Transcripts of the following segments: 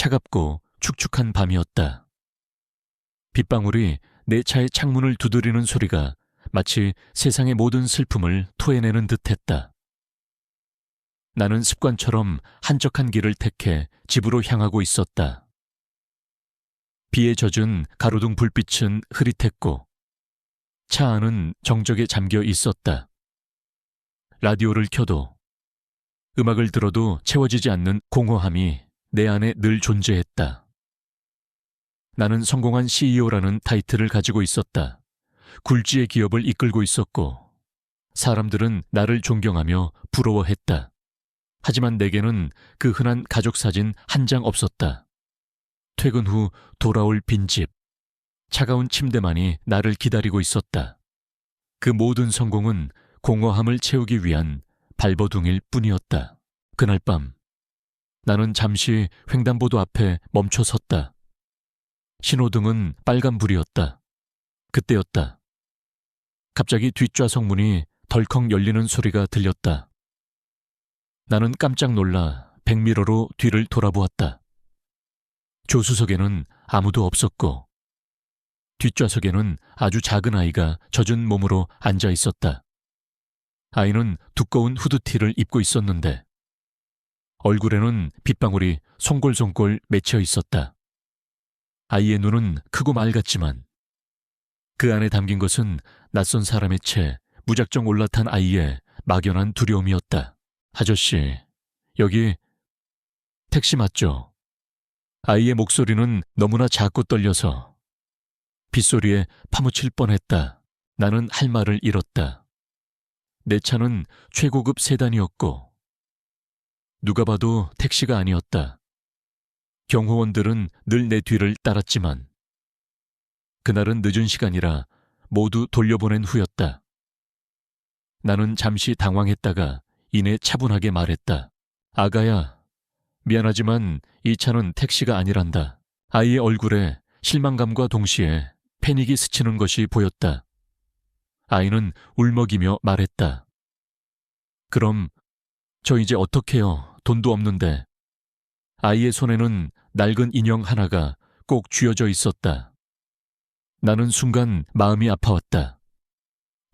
차갑고 축축한 밤이었다. 빗방울이 내 차의 창문을 두드리는 소리가 마치 세상의 모든 슬픔을 토해내는 듯했다. 나는 습관처럼 한적한 길을 택해 집으로 향하고 있었다. 비에 젖은 가로등 불빛은 흐릿했고 차 안은 정적에 잠겨 있었다. 라디오를 켜도 음악을 들어도 채워지지 않는 공허함이 내 안에 늘 존재했다. 나는 성공한 CEO라는 타이틀을 가지고 있었다. 굴지의 기업을 이끌고 있었고 사람들은 나를 존경하며 부러워했다. 하지만 내게는 그 흔한 가족 사진 한 장 없었다. 퇴근 후 돌아올 빈집, 차가운 침대만이 나를 기다리고 있었다. 그 모든 성공은 공허함을 채우기 위한 발버둥일 뿐이었다. 그날 밤 나는 잠시 횡단보도 앞에 멈춰 섰다. 신호등은 빨간불이었다. 그때였다. 갑자기 뒷좌석 문이 덜컥 열리는 소리가 들렸다. 나는 깜짝 놀라 백미러로 뒤를 돌아보았다. 조수석에는 아무도 없었고 뒷좌석에는 아주 작은 아이가 젖은 몸으로 앉아 있었다. 아이는 두꺼운 후드티를 입고 있었는데 얼굴에는 빗방울이 송골송골 맺혀 있었다. 아이의 눈은 크고 맑았지만 그 안에 담긴 것은 낯선 사람의 채 무작정 올라탄 아이의 막연한 두려움이었다. 아저씨, 여기 택시 맞죠? 아이의 목소리는 너무나 작고 떨려서 빗소리에 파묻힐 뻔했다. 나는 할 말을 잃었다. 내 차는 최고급 세단이었고 누가 봐도 택시가 아니었다. 경호원들은 늘 내 뒤를 따랐지만 그날은 늦은 시간이라 모두 돌려보낸 후였다. 나는 잠시 당황했다가 이내 차분하게 말했다. 아가야, 미안하지만 이 차는 택시가 아니란다. 아이의 얼굴에 실망감과 동시에 패닉이 스치는 것이 보였다. 아이는 울먹이며 말했다. 그럼 저 이제 어떡해요? 돈도 없는데. 아이의 손에는 낡은 인형 하나가 꼭 쥐어져 있었다. 나는 순간 마음이 아파왔다.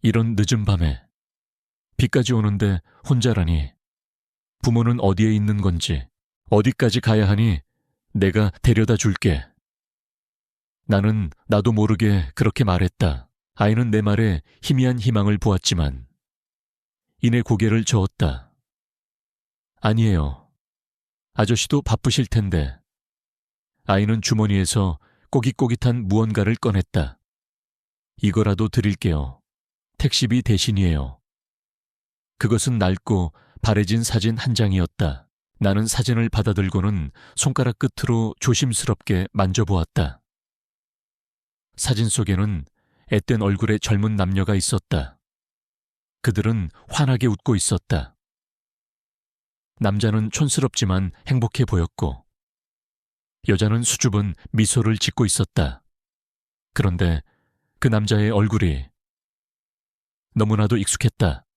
이런 늦은 밤에 비까지 오는데 혼자라니. 부모는 어디에 있는 건지, 어디까지 가야 하니 내가 데려다 줄게. 나는 나도 모르게 그렇게 말했다. 아이는 내 말에 희미한 희망을 보았지만 이내 고개를 저었다. 아니에요. 아저씨도 바쁘실 텐데. 아이는 주머니에서 꼬깃꼬깃한 무언가를 꺼냈다. 이거라도 드릴게요. 택시비 대신이에요. 그것은 낡고 바래진 사진 한 장이었다. 나는 사진을 받아들고는 손가락 끝으로 조심스럽게 만져보았다. 사진 속에는 앳된 얼굴의 젊은 남녀가 있었다. 그들은 환하게 웃고 있었다. 남자는 촌스럽지만 행복해 보였고 여자는 수줍은 미소를 짓고 있었다. 그런데 그 남자의 얼굴이 너무나도 익숙했다.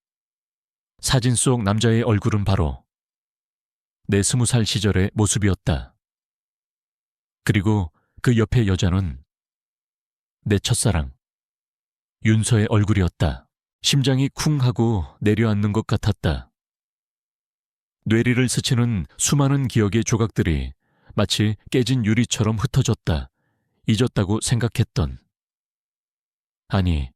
사진 속 남자의 얼굴은 바로 내 20살 시절의 모습이었다. 그리고 그 옆의 여자는 내 첫사랑 윤서의 얼굴이었다. 심장이 쿵 하고 내려앉는 것 같았다. 뇌리를 스치는 수많은 기억의 조각들이 마치 깨진 유리처럼 흩어졌다. 잊었다고 생각했던, 아니,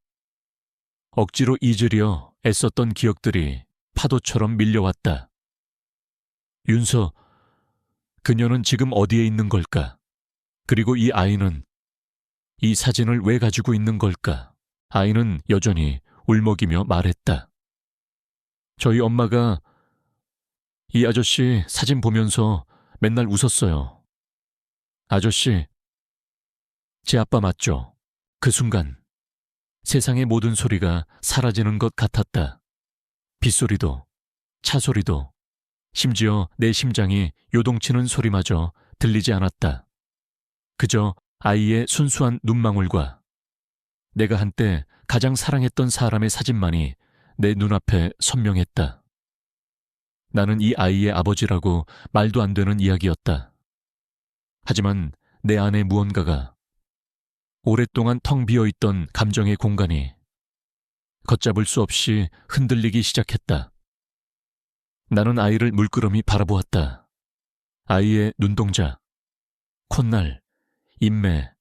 억지로 잊으려 애썼던 기억들이 파도처럼 밀려왔다. 윤서, 그녀는 지금 어디에 있는 걸까? 그리고 이 아이는 이 사진을 왜 가지고 있는 걸까? 아이는 여전히 울먹이며 말했다. 저희 엄마가 이 아저씨 사진 보면서 맨날 웃었어요. 아저씨, 제 아빠 맞죠? 그 순간 세상의 모든 소리가 사라지는 것 같았다. 빗소리도, 차소리도, 심지어 내 심장이 요동치는 소리마저 들리지 않았다. 그저 아이의 순수한 눈망울과 내가 한때 가장 사랑했던 사람의 사진만이 내 눈앞에 선명했다. 나는 이 아이의 아버지라고 말도 안 되는 이야기였다. 하지만 내 안에 무언가가, 오랫동안 텅 비어있던 감정의 공간이 걷잡을 수 없이 흔들리기 시작했다. 나는 아이를 물끄러미 바라보았다. 아이의 눈동자, 콧날, 인매,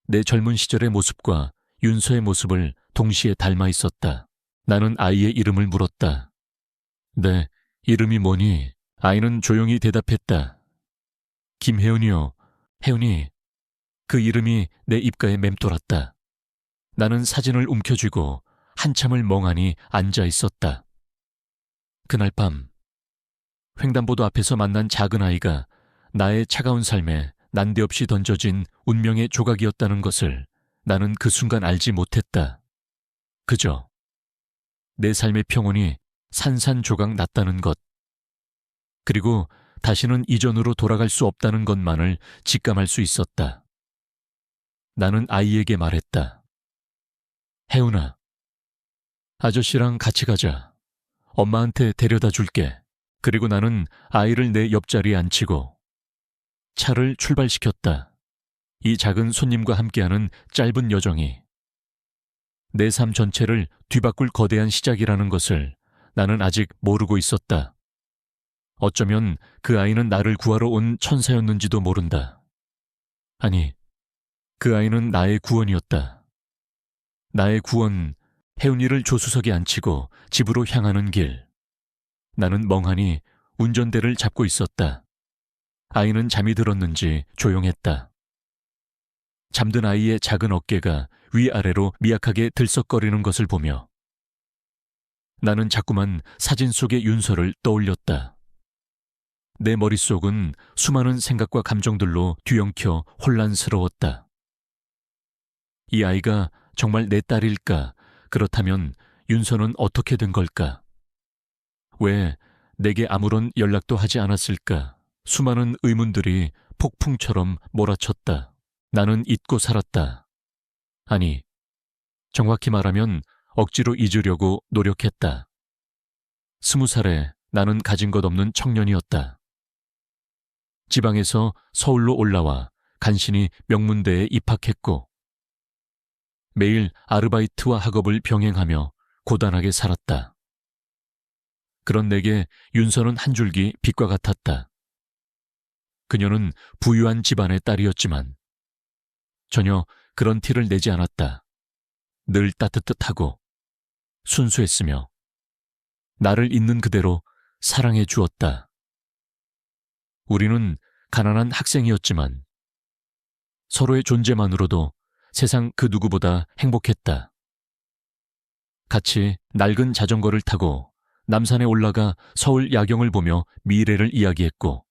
내 젊은 시절의 모습과 윤서의 모습을 동시에 닮아 있었다. 나는 아이의 이름을 물었다. 네, 이름이 뭐니? 아이는 조용히 대답했다. 김혜은이요. 혜은이. 그 이름이 내 입가에 맴돌았다. 나는 사진을 움켜쥐고 한참을 멍하니 앉아 있었다. 그날 밤, 횡단보도 앞에서 만난 작은 아이가 나의 차가운 삶에 난데없이 던져진 운명의 조각이었다는 것을 나는 그 순간 알지 못했다. 그저 내 삶의 평온이 산산조각 났다는 것, 그리고 다시는 이전으로 돌아갈 수 없다는 것만을 직감할 수 있었다. 나는 아이에게 말했다. 혜은아, 아저씨랑 같이 가자. 엄마한테 데려다 줄게. 그리고 나는 아이를 내 옆자리에 앉히고 차를 출발시켰다. 이 작은 손님과 함께하는 짧은 여정이 내 삶 전체를 뒤바꿀 거대한 시작이라는 것을 나는 아직 모르고 있었다. 어쩌면 그 아이는 나를 구하러 온 천사였는지도 모른다. 아니, 그 아이는 나의 구원이었다. 나의 구원, 혜은이를 조수석에 앉히고 집으로 향하는 길. 나는 멍하니 운전대를 잡고 있었다. 아이는 잠이 들었는지 조용했다. 잠든 아이의 작은 어깨가 위아래로 미약하게 들썩거리는 것을 보며 나는 자꾸만 사진 속의 윤서를 떠올렸다. 내 머릿속은 수많은 생각과 감정들로 뒤엉켜 혼란스러웠다. 이 아이가 정말 내 딸일까? 그렇다면 윤서는 어떻게 된 걸까? 왜 내게 아무런 연락도 하지 않았을까? 수많은 의문들이 폭풍처럼 몰아쳤다. 나는 잊고 살았다. 아니, 정확히 말하면 억지로 잊으려고 노력했다. 20살에 나는 가진 것 없는 청년이었다. 지방에서 서울로 올라와 간신히 명문대에 입학했고 매일 아르바이트와 학업을 병행하며 고단하게 살았다. 그런 내게 윤서는 한 줄기 빛과 같았다. 그녀는 부유한 집안의 딸이었지만 전혀 그런 티를 내지 않았다. 늘 따뜻하고 순수했으며 나를 있는 그대로 사랑해 주었다. 우리는 가난한 학생이었지만 서로의 존재만으로도 세상 그 누구보다 행복했다. 같이 낡은 자전거를 타고 남산에 올라가 서울 야경을 보며 미래를 이야기했고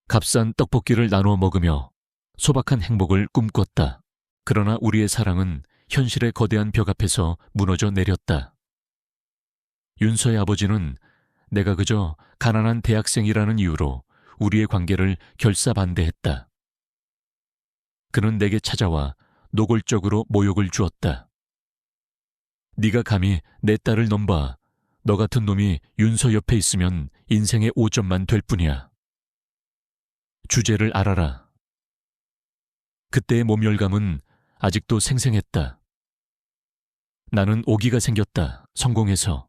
값싼 떡볶이를 나누어 먹으며 소박한 행복을 꿈꿨다. 그러나 우리의 사랑은 현실의 거대한 벽 앞에서 무너져 내렸다. 윤서의 아버지는 내가 그저 가난한 대학생이라는 이유로 우리의 관계를 결사반대했다. 그는 내게 찾아와 노골적으로 모욕을 주었다. 네가 감히 내 딸을 넘봐. 너 같은 놈이 윤서 옆에 있으면 인생의 5점만 될 뿐이야. 주제를 알아라. 그때의 모멸감은 아직도 생생했다. 나는 오기가 생겼다. 성공해서.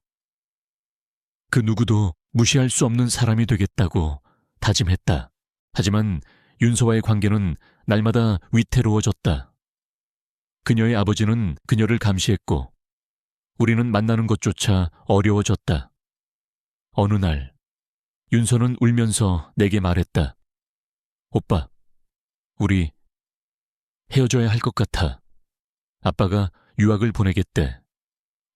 그 누구도 무시할 수 없는 사람이 되겠다고 다짐했다. 하지만 윤서와의 관계는 날마다 위태로워졌다. 그녀의 아버지는 그녀를 감시했고 우리는 만나는 것조차 어려워졌다. 어느 날 윤서는 울면서 내게 말했다. 오빠, 우리 헤어져야 할 것 같아. 아빠가 유학을 보내겠대.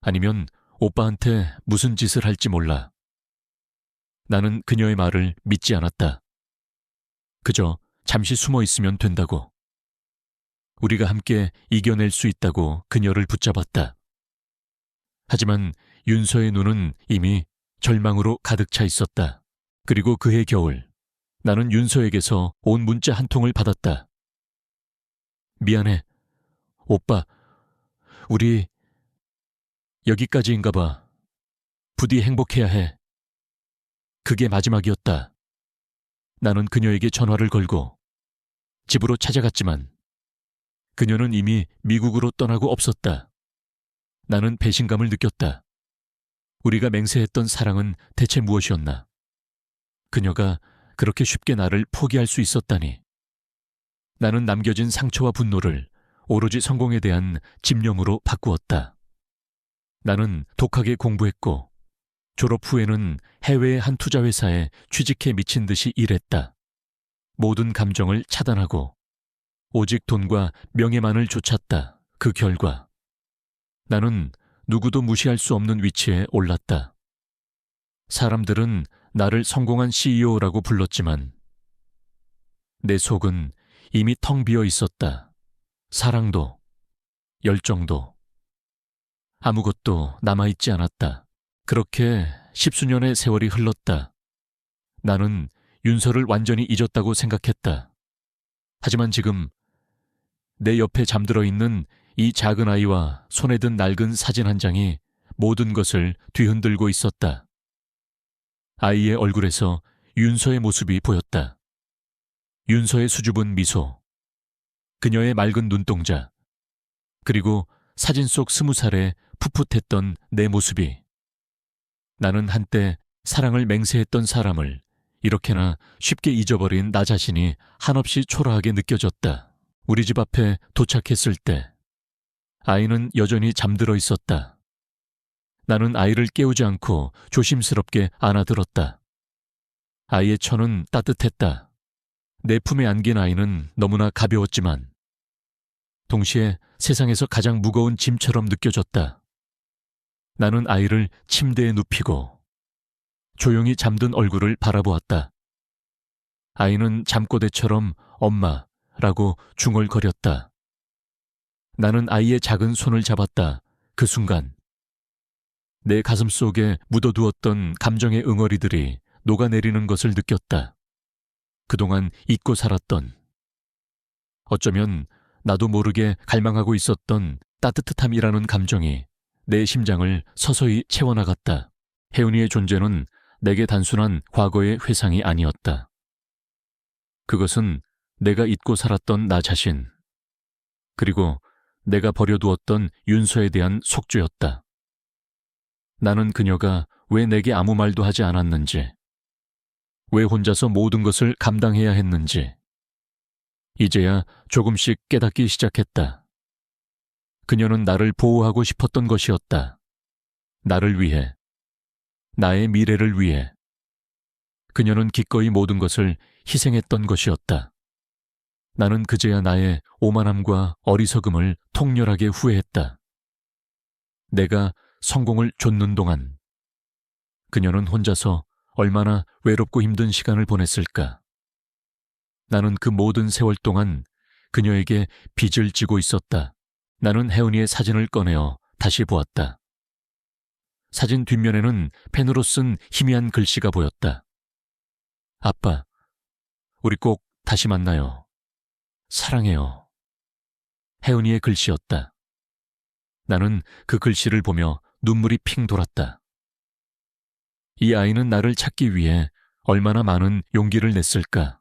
아니면 오빠한테 무슨 짓을 할지 몰라. 나는 그녀의 말을 믿지 않았다. 그저 잠시 숨어 있으면 된다고. 우리가 함께 이겨낼 수 있다고 그녀를 붙잡았다. 하지만 윤서의 눈은 이미 절망으로 가득 차 있었다. 그리고 그해 겨울, 나는 윤서에게서 온 문자 한 통을 받았다. 미안해. 오빠, 우리 여기까지인가 봐. 부디 행복해야 해. 그게 마지막이었다. 나는 그녀에게 전화를 걸고 집으로 찾아갔지만 그녀는 이미 미국으로 떠나고 없었다. 나는 배신감을 느꼈다. 우리가 맹세했던 사랑은 대체 무엇이었나? 그녀가 그렇게 쉽게 나를 포기할 수 있었다니. 나는 남겨진 상처와 분노를 오로지 성공에 대한 집념으로 바꾸었다. 나는 독하게 공부했고 졸업 후에는 해외의 한 투자회사에 취직해 미친 듯이 일했다. 모든 감정을 차단하고 오직 돈과 명예만을 쫓았다. 그 결과 나는 누구도 무시할 수 없는 위치에 올랐다. 사람들은 나를 성공한 CEO라고 불렀지만 내 속은 이미 텅 비어 있었다. 사랑도, 열정도, 아무것도 남아있지 않았다. 그렇게 십수년의 세월이 흘렀다. 나는 윤서를 완전히 잊었다고 생각했다. 하지만 지금 내 옆에 잠들어 있는 이 작은 아이와 손에 든 낡은 사진 한 장이 모든 것을 뒤흔들고 있었다. 아이의 얼굴에서 윤서의 모습이 보였다. 윤서의 수줍은 미소, 그녀의 맑은 눈동자, 그리고 사진 속 20살의 풋풋했던 내 모습이. 나는 한때 사랑을 맹세했던 사람을 이렇게나 쉽게 잊어버린 나 자신이 한없이 초라하게 느껴졌다. 우리 집 앞에 도착했을 때 아이는 여전히 잠들어 있었다. 나는 아이를 깨우지 않고 조심스럽게 안아들었다. 아이의 천은 따뜻했다. 내 품에 안긴 아이는 너무나 가벼웠지만 동시에 세상에서 가장 무거운 짐처럼 느껴졌다. 나는 아이를 침대에 눕히고 조용히 잠든 얼굴을 바라보았다. 아이는 잠꼬대처럼 엄마라고 중얼거렸다. 나는 아이의 작은 손을 잡았다. 그 순간 내 가슴 속에 묻어두었던 감정의 응어리들이 녹아내리는 것을 느꼈다. 그동안 잊고 살았던, 어쩌면 나도 모르게 갈망하고 있었던 따뜻함이라는 감정이 내 심장을 서서히 채워나갔다. 혜은이의 존재는 내게 단순한 과거의 회상이 아니었다. 그것은 내가 잊고 살았던 나 자신, 그리고 내가 버려두었던 윤서에 대한 속죄였다. 나는 그녀가 왜 내게 아무 말도 하지 않았는지, 왜 혼자서 모든 것을 감당해야 했는지, 이제야 조금씩 깨닫기 시작했다. 그녀는 나를 보호하고 싶었던 것이었다. 나를 위해, 나의 미래를 위해. 그녀는 기꺼이 모든 것을 희생했던 것이었다. 나는 그제야 나의 오만함과 어리석음을 통렬하게 후회했다. 내가 성공을 좇는 동안 그녀는 혼자서 얼마나 외롭고 힘든 시간을 보냈을까. 나는 그 모든 세월 동안 그녀에게 빚을 지고 있었다. 나는 혜은이의 사진을 꺼내어 다시 보았다. 사진 뒷면에는 펜으로 쓴 희미한 글씨가 보였다. 아빠, 우리 꼭 다시 만나요. 사랑해요. 혜은이의 글씨였다. 나는 그 글씨를 보며 눈물이 핑 돌았다. 이 아이는 나를 찾기 위해 얼마나 많은 용기를 냈을까.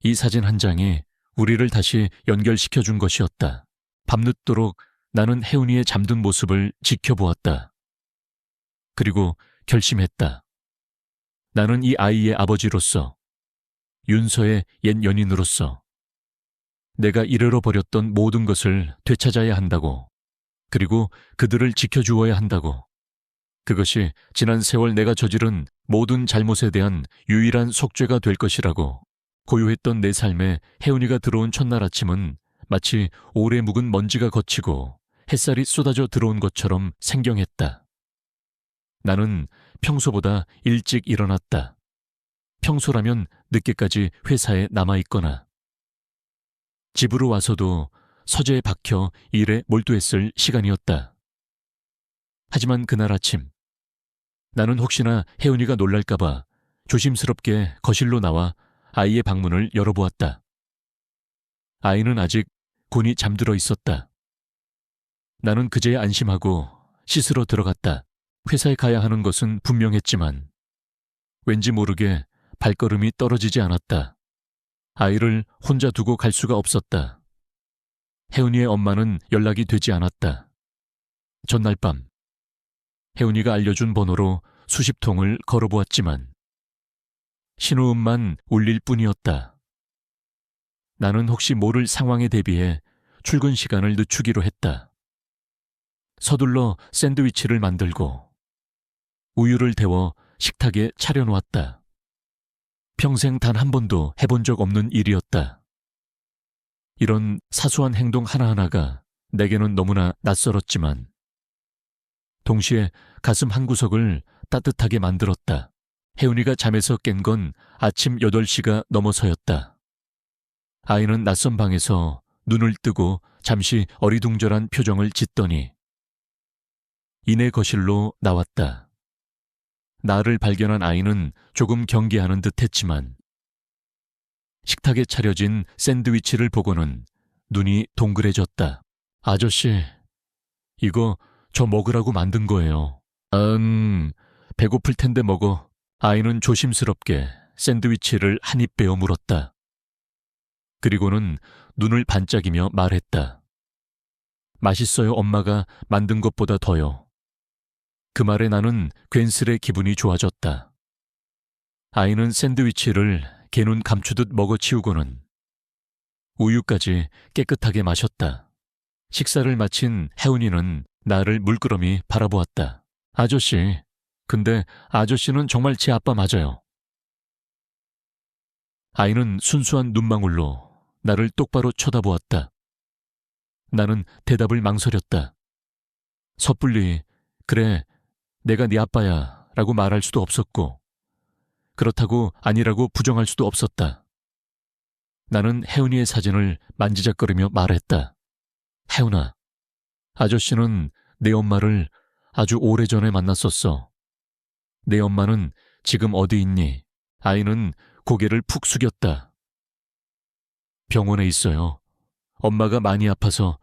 이 사진 한 장이 우리를 다시 연결시켜 준 것이었다. 밤늦도록 나는 혜은이의 잠든 모습을 지켜보았다. 그리고 결심했다. 나는 이 아이의 아버지로서, 윤서의 옛 연인으로서 내가 잃어버렸던 모든 것을 되찾아야 한다고, 그리고 그들을 지켜주어야 한다고. 그것이 지난 세월 내가 저지른 모든 잘못에 대한 유일한 속죄가 될 것이라고. 고요했던 내 삶에 혜은이가 들어온 첫날 아침은 마치 오래 묵은 먼지가 걷히고 햇살이 쏟아져 들어온 것처럼 생경했다. 나는 평소보다 일찍 일어났다. 평소라면 늦게까지 회사에 남아있거나 집으로 와서도 서재에 박혀 일에 몰두했을 시간이었다. 하지만 그날 아침 나는 혹시나 혜은이가 놀랄까봐 조심스럽게 거실로 나와 아이의 방문을 열어보았다. 아이는 아직 곤히 잠들어 있었다. 나는 그제야 안심하고 씻으러 들어갔다. 회사에 가야 하는 것은 분명했지만 왠지 모르게 발걸음이 떨어지지 않았다. 아이를 혼자 두고 갈 수가 없었다. 혜은이의 엄마는 연락이 되지 않았다. 전날 밤, 혜은이가 알려준 번호로 수십 통을 걸어보았지만 신호음만 울릴 뿐이었다. 나는 혹시 모를 상황에 대비해 출근 시간을 늦추기로 했다. 서둘러 샌드위치를 만들고 우유를 데워 식탁에 차려놓았다. 평생 단 한 번도 해본 적 없는 일이었다. 이런 사소한 행동 하나하나가 내게는 너무나 낯설었지만 동시에 가슴 한구석을 따뜻하게 만들었다. 혜은이가 잠에서 깬 건 아침 8시가 넘어서였다. 아이는 낯선 방에서 눈을 뜨고 잠시 어리둥절한 표정을 짓더니 이내 거실로 나왔다. 나를 발견한 아이는 조금 경계하는 듯 했지만 식탁에 차려진 샌드위치를 보고는 눈이 동그래졌다. 아저씨, 이거 저 먹으라고 만든 거예요. 배고플 텐데 먹어. 아이는 조심스럽게 샌드위치를 한 입 베어 물었다. 그리고는 눈을 반짝이며 말했다. 맛있어요, 엄마가 만든 것보다 더요. 그 말에 나는 괜스레 기분이 좋아졌다. 아이는 샌드위치를 개눈 감추듯 먹어치우고는 우유까지 깨끗하게 마셨다. 식사를 마친 혜은이는 나를 물끄러미 바라보았다. 아저씨, 근데 아저씨는 정말 제 아빠 맞아요. 아이는 순수한 눈망울로 나를 똑바로 쳐다보았다. 나는 대답을 망설였다. 섣불리 그래, 내가 네 아빠야 라고 말할 수도 없었고 그렇다고 아니라고 부정할 수도 없었다. 나는 혜은이의 사진을 만지작거리며 말했다. 혜은아, 아저씨는 내 엄마를 아주 오래전에 만났었어. 내 엄마는 지금 어디 있니? 아이는 고개를 푹 숙였다. 병원에 있어요. 엄마가 많이 아파서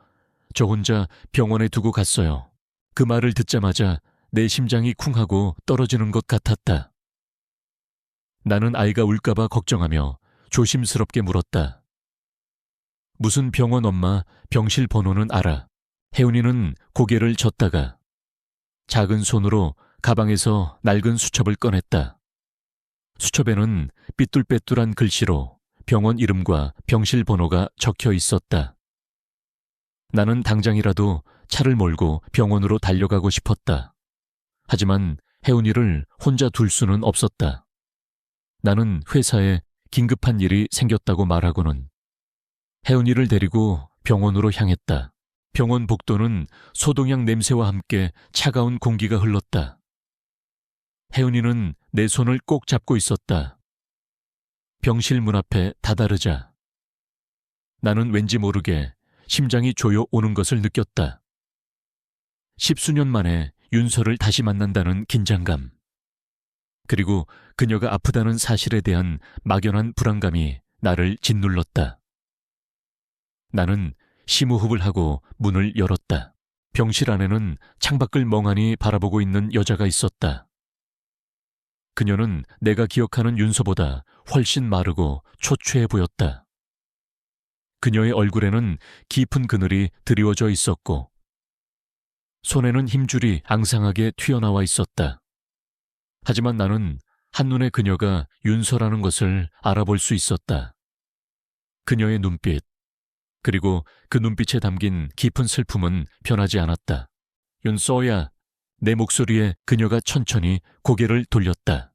저 혼자 병원에 두고 갔어요. 그 말을 듣자마자 내 심장이 쿵하고 떨어지는 것 같았다. 나는 아이가 울까봐 걱정하며 조심스럽게 물었다. 무슨 병원 엄마 병실 번호는 알아. 혜은이는 고개를 젓다가 작은 손으로 가방에서 낡은 수첩을 꺼냈다. 수첩에는 삐뚤빼뚤한 글씨로 병원 이름과 병실 번호가 적혀 있었다. 나는 당장이라도 차를 몰고 병원으로 달려가고 싶었다. 하지만 혜은이를 혼자 둘 수는 없었다. 나는 회사에 긴급한 일이 생겼다고 말하고는 혜은이를 데리고 병원으로 향했다. 병원 복도는 소독약 냄새와 함께 차가운 공기가 흘렀다. 혜은이는 내 손을 꼭 잡고 있었다. 병실 문 앞에 다다르자 나는 왠지 모르게 심장이 조여 오는 것을 느꼈다. 10수년 만에 윤서를 다시 만난다는 긴장감, 그리고 그녀가 아프다는 사실에 대한 막연한 불안감이 나를 짓눌렀다. 나는 심호흡을 하고 문을 열었다. 병실 안에는 창밖을 멍하니 바라보고 있는 여자가 있었다. 그녀는 내가 기억하는 윤서보다 훨씬 마르고 초췌해 보였다. 그녀의 얼굴에는 깊은 그늘이 드리워져 있었고 손에는 힘줄이 앙상하게 튀어나와 있었다. 하지만 나는 한눈에 그녀가 윤서라는 것을 알아볼 수 있었다. 그녀의 눈빛, 그리고 그 눈빛에 담긴 깊은 슬픔은 변하지 않았다. 윤서야, 내 목소리에 그녀가 천천히 고개를 돌렸다.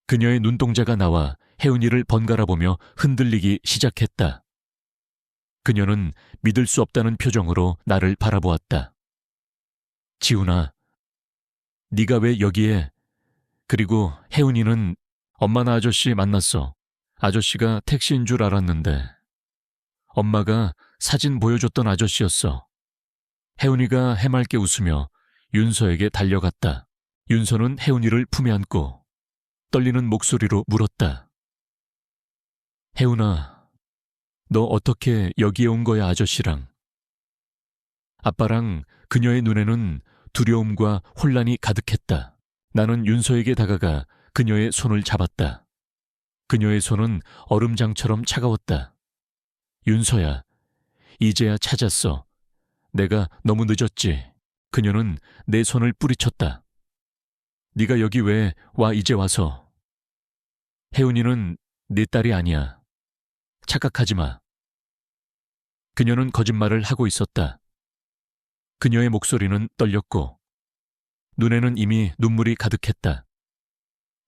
그녀의 눈동자가 나와 혜은이를 번갈아 보며 흔들리기 시작했다. 그녀는 믿을 수 없다는 표정으로 나를 바라보았다. 지훈아, 네가 왜 여기에? 그리고 혜은이는 엄마나 아저씨 만났어. 아저씨가 택시인 줄 알았는데 엄마가 사진 보여줬던 아저씨였어. 혜은이가 해맑게 웃으며 윤서에게 달려갔다. 윤서는 혜은이를 품에 안고 떨리는 목소리로 물었다. 혜은아, 너 어떻게 여기에 온 거야, 아저씨랑? 아빠랑 그녀의 눈에는 두려움과 혼란이 가득했다. 나는 윤서에게 다가가 그녀의 손을 잡았다. 그녀의 손은 얼음장처럼 차가웠다. 윤서야, 이제야 찾았어. 내가 너무 늦었지. 그녀는 내 손을 뿌리쳤다. 네가 여기 왜 와 이제 와서. 혜은이는 네 딸이 아니야. 착각하지 마. 그녀는 거짓말을 하고 있었다. 그녀의 목소리는 떨렸고 눈에는 이미 눈물이 가득했다.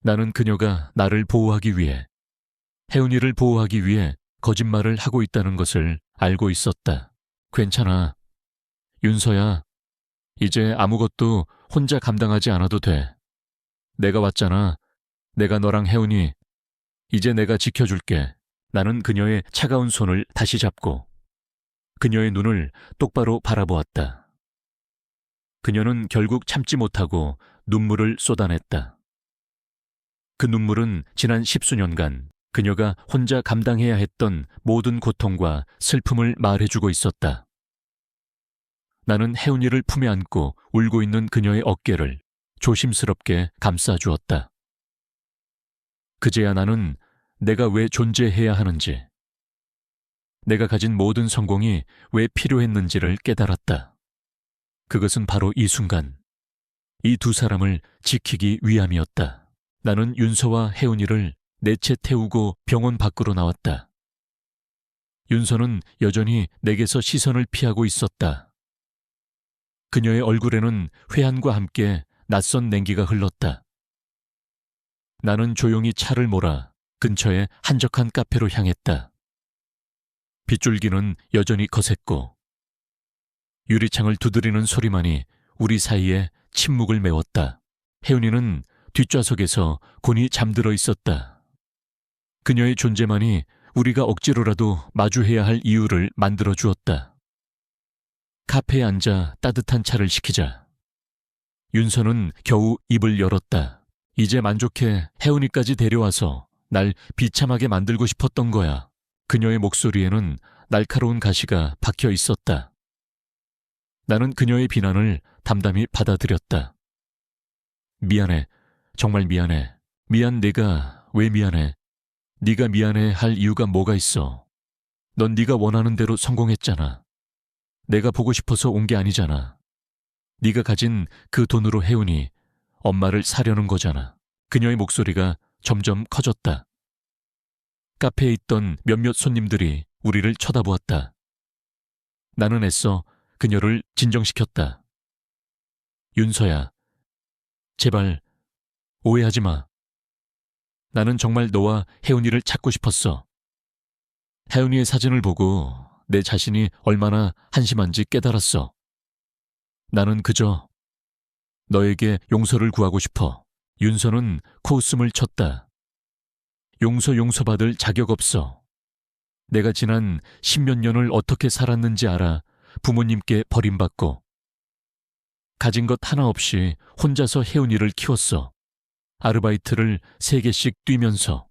나는 그녀가 나를 보호하기 위해, 혜은이를 보호하기 위해 거짓말을 하고 있다는 것을 알고 있었다. 괜찮아. 윤서야, 이제 아무것도 혼자 감당하지 않아도 돼. 내가 왔잖아. 내가 너랑 혜은이, 이제 내가 지켜줄게. 나는 그녀의 차가운 손을 다시 잡고 그녀의 눈을 똑바로 바라보았다. 그녀는 결국 참지 못하고 눈물을 쏟아냈다. 그 눈물은 지난 10수년간 그녀가 혼자 감당해야 했던 모든 고통과 슬픔을 말해주고 있었다. 나는 혜은이를 품에 안고 울고 있는 그녀의 어깨를 조심스럽게 감싸주었다. 그제야 나는 내가 왜 존재해야 하는지, 내가 가진 모든 성공이 왜 필요했는지를 깨달았다. 그것은 바로 이 순간, 이 두 사람을 지키기 위함이었다. 나는 윤서와 혜은이를 내 채 태우고 병원 밖으로 나왔다. 윤서는 여전히 내게서 시선을 피하고 있었다. 그녀의 얼굴에는 회한과 함께 낯선 냉기가 흘렀다. 나는 조용히 차를 몰아 근처의 한적한 카페로 향했다. 빗줄기는 여전히 거셌고 유리창을 두드리는 소리만이 우리 사이에 침묵을 메웠다. 혜은이는 뒷좌석에서 곤히 잠들어 있었다. 그녀의 존재만이 우리가 억지로라도 마주해야 할 이유를 만들어 주었다. 카페에 앉아 따뜻한 차를 시키자. 윤서는 겨우 입을 열었다. 이제 만족해. 혜은이까지 데려와서 날 비참하게 만들고 싶었던 거야. 그녀의 목소리에는 날카로운 가시가 박혀 있었다. 나는 그녀의 비난을 담담히 받아들였다. 미안해. 정말 미안해. 미안. 내가 왜 미안해? 네가 미안해 할 이유가 뭐가 있어? 넌 네가 원하는 대로 성공했잖아. 내가 보고 싶어서 온 게 아니잖아. 네가 가진 그 돈으로 혜은이 엄마를 사려는 거잖아. 그녀의 목소리가 점점 커졌다. 카페에 있던 몇몇 손님들이 우리를 쳐다보았다. 나는 애써 그녀를 진정시켰다. 윤서야, 제발 오해하지 마. 나는 정말 너와 혜은이를 찾고 싶었어. 혜은이의 사진을 보고 내 자신이 얼마나 한심한지 깨달았어. 나는 그저 너에게 용서를 구하고 싶어. 윤서는 코웃음을 쳤다. 용서받을 자격 없어. 내가 지난 10몇 년을 어떻게 살았는지 알아. 부모님께 버림받고 가진 것 하나 없이 혼자서 혜은이를 키웠어. 아르바이트를 3개씩 뛰면서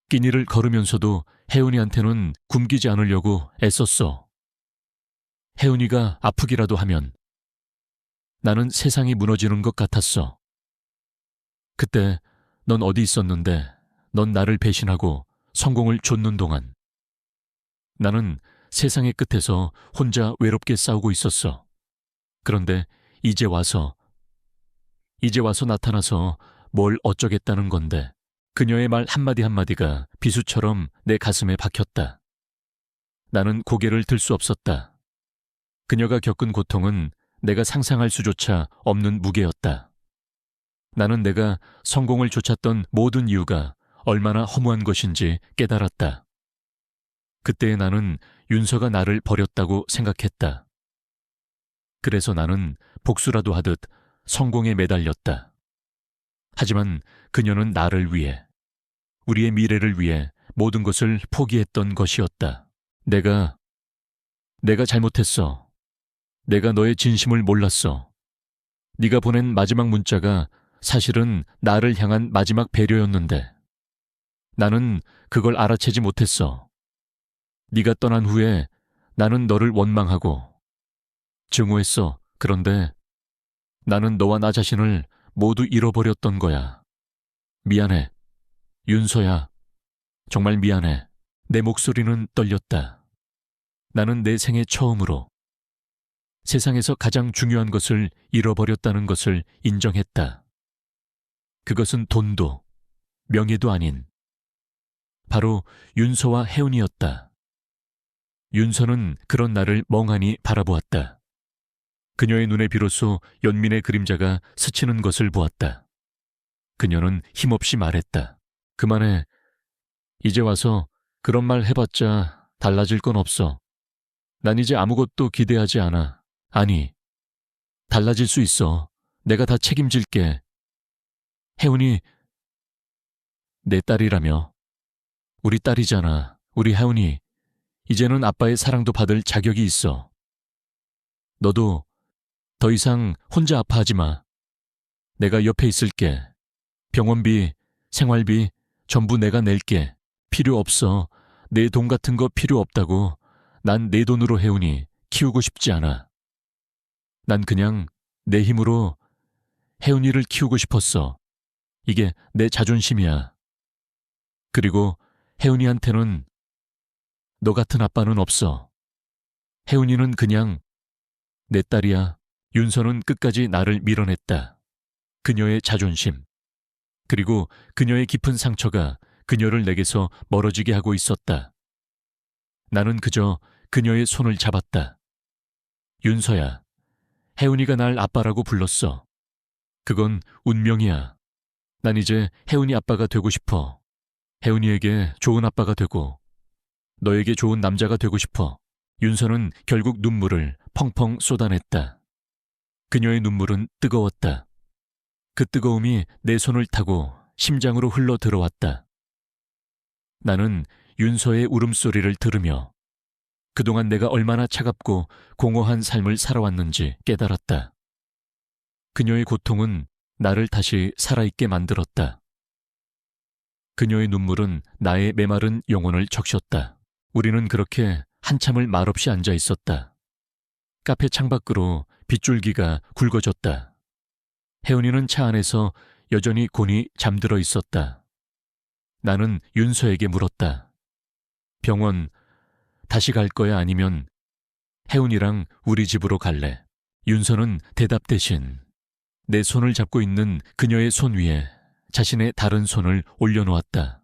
끼니를 걸으면서도 혜은이한테는 굶기지 않으려고 애썼어. 혜은이가 아프기라도 하면 나는 세상이 무너지는 것 같았어. 그때 넌 어디 있었는데? 넌 나를 배신하고 성공을 좇는 동안 나는 세상의 끝에서 혼자 외롭게 싸우고 있었어. 그런데 이제 와서 나타나서 뭘 어쩌겠다는 건데. 그녀의 말 한마디 한마디가 비수처럼 내 가슴에 박혔다. 나는 고개를 들 수 없었다. 그녀가 겪은 고통은 내가 상상할 수조차 없는 무게였다. 나는 내가 성공을 좇았던 모든 이유가 얼마나 허무한 것인지 깨달았다. 그때의 나는 윤서가 나를 버렸다고 생각했다. 그래서 나는 복수라도 하듯 성공에 매달렸다. 하지만 그녀는 나를 위해, 우리의 미래를 위해 모든 것을 포기했던 것이었다. 내가 잘못했어. 내가 너의 진심을 몰랐어. 네가 보낸 마지막 문자가 사실은 나를 향한 마지막 배려였는데 나는 그걸 알아채지 못했어. 네가 떠난 후에 나는 너를 원망하고 증오했어. 그런데 나는 너와 나 자신을 모두 잃어버렸던 거야. 미안해. 윤서야, 정말 미안해. 내 목소리는 떨렸다. 나는 내 생애 처음으로 세상에서 가장 중요한 것을 잃어버렸다는 것을 인정했다. 그것은 돈도 명예도 아닌 바로 윤서와 혜운이었다. 윤서는 그런 나를 멍하니 바라보았다. 그녀의 눈에 비로소 연민의 그림자가 스치는 것을 보았다. 그녀는 힘없이 말했다. 그만해. 이제 와서 그런 말 해봤자 달라질 건 없어. 난 이제 아무것도 기대하지 않아. 아니, 달라질 수 있어. 내가 다 책임질게. 혜운이 내 딸이라며. 우리 딸이잖아. 우리 혜운이. 이제는 아빠의 사랑도 받을 자격이 있어. 너도 더 이상 혼자 아파하지 마. 내가 옆에 있을게. 병원비, 생활비 전부 내가 낼게. 필요 없어. 내 돈 같은 거 필요 없다고. 난 내 돈으로 혜운이 키우고 싶지 않아. 난 그냥 내 힘으로 혜운이를 키우고 싶었어. 이게 내 자존심이야. 그리고 혜운이한테는 너 같은 아빠는 없어. 혜운이는 그냥 내 딸이야. 윤서는 끝까지 나를 밀어냈다. 그녀의 자존심, 그리고 그녀의 깊은 상처가 그녀를 내게서 멀어지게 하고 있었다. 나는 그저 그녀의 손을 잡았다. 윤서야, 혜운이가 날 아빠라고 불렀어. 그건 운명이야. 난 이제 혜운이 아빠가 되고 싶어. 혜운이에게 좋은 아빠가 되고 너에게 좋은 남자가 되고 싶어. 윤서는 결국 눈물을 펑펑 쏟아냈다. 그녀의 눈물은 뜨거웠다. 그 뜨거움이 내 손을 타고 심장으로 흘러 들어왔다. 나는 윤서의 울음소리를 들으며 그동안 내가 얼마나 차갑고 공허한 삶을 살아왔는지 깨달았다. 그녀의 고통은 나를 다시 살아있게 만들었다. 그녀의 눈물은 나의 메마른 영혼을 적셨다. 우리는 그렇게 한참을 말없이 앉아 있었다. 카페 창밖으로 빗줄기가 굵어졌다. 혜은이는 차 안에서 여전히 곤히 잠들어 있었다. 나는 윤서에게 물었다. 병원 다시 갈 거야 아니면 혜은이랑 우리 집으로 갈래? 윤서는 대답 대신 내 손을 잡고 있는 그녀의 손 위에 자신의 다른 손을 올려놓았다.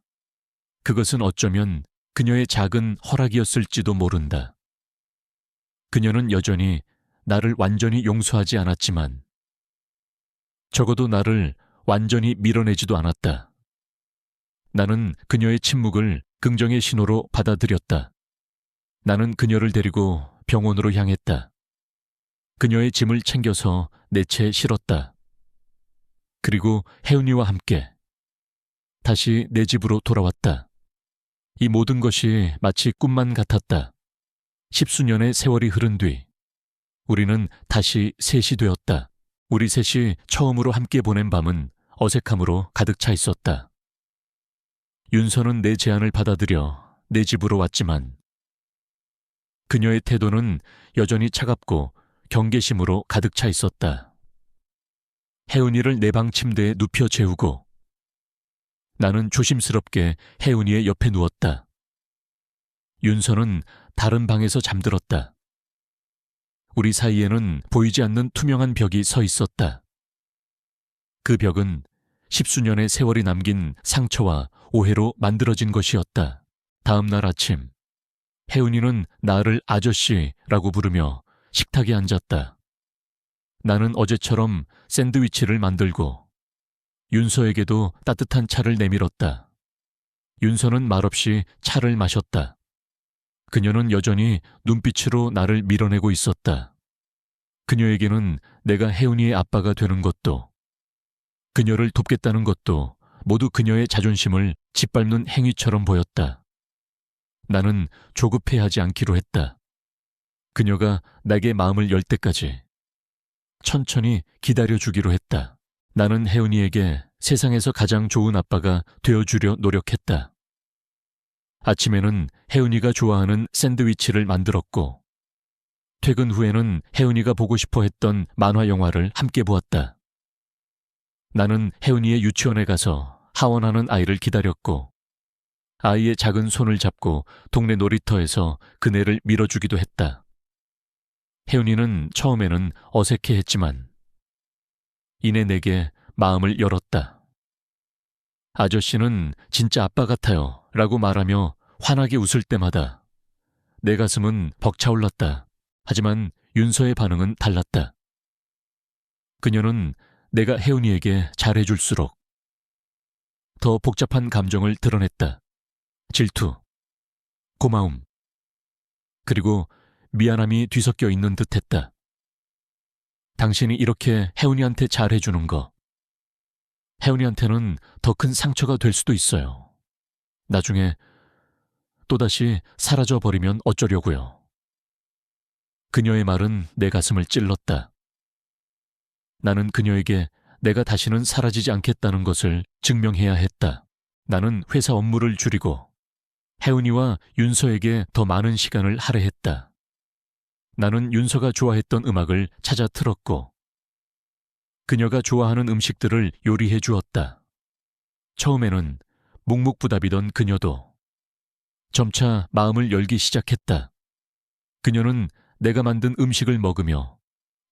그것은 어쩌면 그녀의 작은 허락이었을지도 모른다. 그녀는 여전히 나를 완전히 용서하지 않았지만 적어도 나를 완전히 밀어내지도 않았다. 나는 그녀의 침묵을 긍정의 신호로 받아들였다. 나는 그녀를 데리고 병원으로 향했다. 그녀의 짐을 챙겨서 내 채에 실었다. 그리고 혜은이와 함께 다시 내 집으로 돌아왔다. 이 모든 것이 마치 꿈만 같았다. 10수년의 세월이 흐른 뒤 우리는 다시 셋이 되었다. 우리 셋이 처음으로 함께 보낸 밤은 어색함으로 가득 차 있었다. 윤서는 내 제안을 받아들여 내 집으로 왔지만 그녀의 태도는 여전히 차갑고 경계심으로 가득 차 있었다. 혜은이를 내 방 침대에 눕혀 재우고 나는 조심스럽게 혜은이의 옆에 누웠다. 윤서는 다른 방에서 잠들었다. 우리 사이에는 보이지 않는 투명한 벽이 서 있었다. 그 벽은 10수년의 세월이 남긴 상처와 오해로 만들어진 것이었다. 다음 날 아침, 혜은이는 나를 아저씨라고 부르며 식탁에 앉았다. 나는 어제처럼 샌드위치를 만들고 윤서에게도 따뜻한 차를 내밀었다. 윤서는 말없이 차를 마셨다. 그녀는 여전히 눈빛으로 나를 밀어내고 있었다. 그녀에게는 내가 혜은이의 아빠가 되는 것도 그녀를 돕겠다는 것도 모두 그녀의 자존심을 짓밟는 행위처럼 보였다. 나는 조급해하지 않기로 했다. 그녀가 내게 마음을 열 때까지 천천히 기다려주기로 했다. 나는 혜은이에게 세상에서 가장 좋은 아빠가 되어주려 노력했다. 아침에는 혜은이가 좋아하는 샌드위치를 만들었고 퇴근 후에는 혜은이가 보고 싶어 했던 만화 영화를 함께 보았다. 나는 혜은이의 유치원에 가서 하원하는 아이를 기다렸고 아이의 작은 손을 잡고 동네 놀이터에서 그네를 밀어주기도 했다. 혜은이는 처음에는 어색해했지만 이내 내게 마음을 열었다. 아저씨는 진짜 아빠 같아요 라고 말하며 환하게 웃을 때마다 내 가슴은 벅차올랐다. 하지만 윤서의 반응은 달랐다. 그녀는 내가 혜은이에게 잘해줄수록 더 복잡한 감정을 드러냈다. 질투, 고마움, 그리고 미안함이 뒤섞여 있는 듯했다. 당신이 이렇게 혜은이한테 잘해주는 거, 혜은이한테는 더 큰 상처가 될 수도 있어요. 나중에 또다시 사라져버리면 어쩌려고요. 그녀의 말은 내 가슴을 찔렀다. 나는 그녀에게 내가 다시는 사라지지 않겠다는 것을 증명해야 했다. 나는 회사 업무를 줄이고 혜은이와 윤서에게 더 많은 시간을 할애했다. 나는 윤서가 좋아했던 음악을 찾아 틀었고 그녀가 좋아하는 음식들을 요리해 주었다. 처음에는 묵묵부답이던 그녀도 점차 마음을 열기 시작했다. 그녀는 내가 만든 음식을 먹으며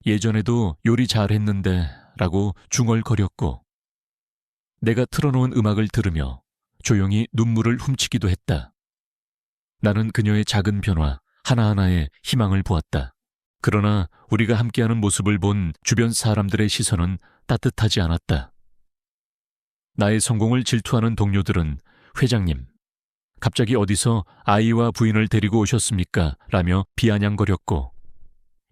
예전에도 요리 잘했는데 라고 중얼거렸고 내가 틀어놓은 음악을 들으며 조용히 눈물을 훔치기도 했다. 나는 그녀의 작은 변화 하나하나에 희망을 보았다. 그러나 우리가 함께하는 모습을 본 주변 사람들의 시선은 따뜻하지 않았다. 나의 성공을 질투하는 동료들은 회장님, 갑자기 어디서 아이와 부인을 데리고 오셨습니까? 라며 비아냥거렸고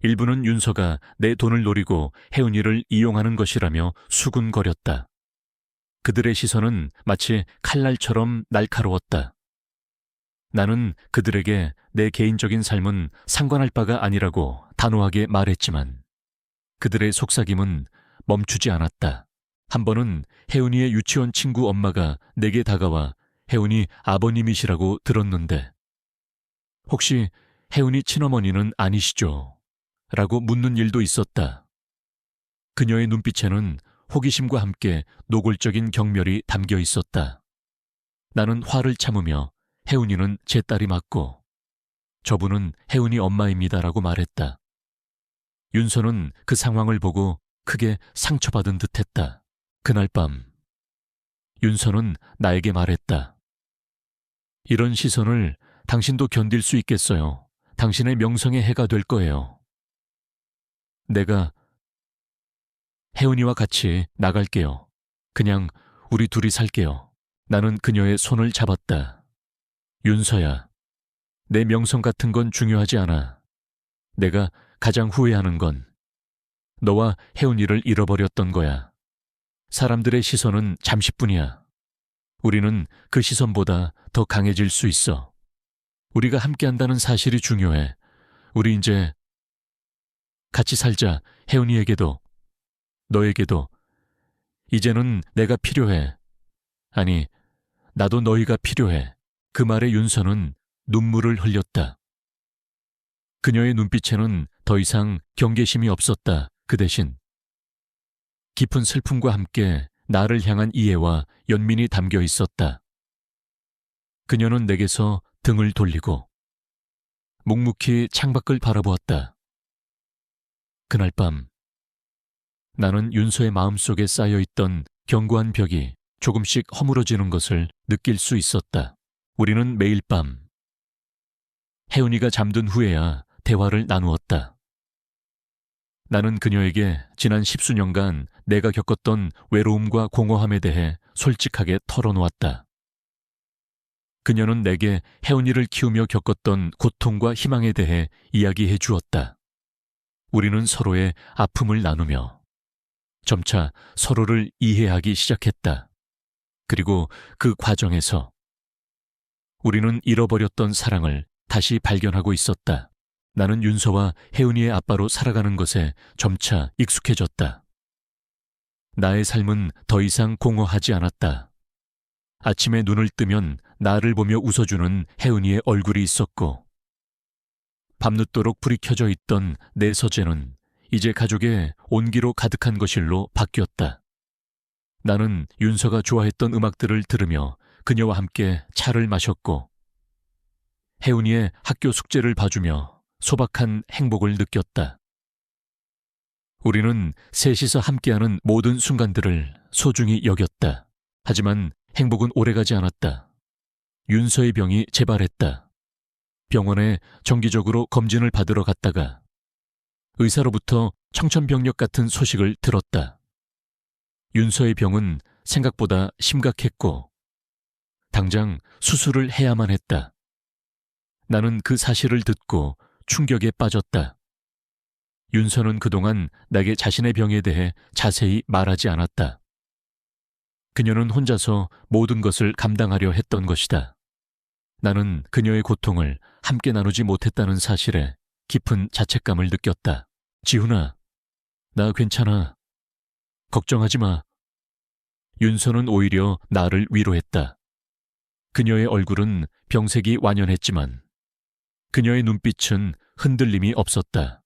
일부는 윤서가 내 돈을 노리고 혜은이를 이용하는 것이라며 수군거렸다. 그들의 시선은 마치 칼날처럼 날카로웠다. 나는 그들에게 내 개인적인 삶은 상관할 바가 아니라고 단호하게 말했지만 그들의 속삭임은 멈추지 않았다. 한 번은 혜은이의 유치원 친구 엄마가 내게 다가와 혜은이 아버님이시라고 들었는데 혹시 혜은이 친어머니는 아니시죠? 라고 묻는 일도 있었다. 그녀의 눈빛에는 호기심과 함께 노골적인 경멸이 담겨 있었다. 나는 화를 참으며 혜은이는 제 딸이 맞고 저분은 혜은이 엄마입니다라고 말했다. 윤서는 그 상황을 보고 크게 상처받은 듯했다. 그날 밤 윤서는 나에게 말했다. 이런 시선을 당신도 견딜 수 있겠어요. 당신의 명성에 해가 될 거예요. 내가 혜은이와 같이 나갈게요. 그냥 우리 둘이 살게요. 나는 그녀의 손을 잡았다. 윤서야, 내 명성 같은 건 중요하지 않아. 내가 가장 후회하는 건 너와 혜은이를 잃어버렸던 거야. 사람들의 시선은 잠시뿐이야. 우리는 그 시선보다 더 강해질 수 있어. 우리가 함께한다는 사실이 중요해. 우리 이제 같이 살자. 혜은이에게도 너에게도 이제는 내가 필요해. 아니, 나도 너희가 필요해. 그 말에 윤서는 눈물을 흘렸다. 그녀의 눈빛에는 더 이상 경계심이 없었다. 그 대신 깊은 슬픔과 함께 나를 향한 이해와 연민이 담겨 있었다. 그녀는 내게서 등을 돌리고 묵묵히 창밖을 바라보았다. 그날 밤 나는 윤서의 마음속에 쌓여있던 견고한 벽이 조금씩 허물어지는 것을 느낄 수 있었다. 우리는 매일 밤 혜은이가 잠든 후에야 대화를 나누었다. 나는 그녀에게 지난 10수년간 내가 겪었던 외로움과 공허함에 대해 솔직하게 털어놓았다. 그녀는 내게 혜은이를 키우며 겪었던 고통과 희망에 대해 이야기해 주었다. 우리는 서로의 아픔을 나누며 점차 서로를 이해하기 시작했다. 그리고 그 과정에서 우리는 잃어버렸던 사랑을 다시 발견하고 있었다. 나는 윤서와 혜은이의 아빠로 살아가는 것에 점차 익숙해졌다. 나의 삶은 더 이상 공허하지 않았다. 아침에 눈을 뜨면 나를 보며 웃어주는 혜은이의 얼굴이 있었고 밤늦도록 불이 켜져 있던 내 서재는 이제 가족의 온기로 가득한 것일로 바뀌었다. 나는 윤서가 좋아했던 음악들을 들으며 그녀와 함께 차를 마셨고 혜운이의 학교 숙제를 봐주며 소박한 행복을 느꼈다. 우리는 셋이서 함께하는 모든 순간들을 소중히 여겼다. 하지만 행복은 오래가지 않았다. 윤서의 병이 재발했다. 병원에 정기적으로 검진을 받으러 갔다가 의사로부터 청천벽력 같은 소식을 들었다. 윤서의 병은 생각보다 심각했고 당장 수술을 해야만 했다. 나는 그 사실을 듣고 충격에 빠졌다. 윤서는 그동안 내게 자신의 병에 대해 자세히 말하지 않았다. 그녀는 혼자서 모든 것을 감당하려 했던 것이다. 나는 그녀의 고통을 함께 나누지 못했다는 사실에 깊은 자책감을 느꼈다. 지훈아, 나 괜찮아. 걱정하지 마. 윤서는 오히려 나를 위로했다. 그녀의 얼굴은 병색이 완연했지만 그녀의 눈빛은 흔들림이 없었다.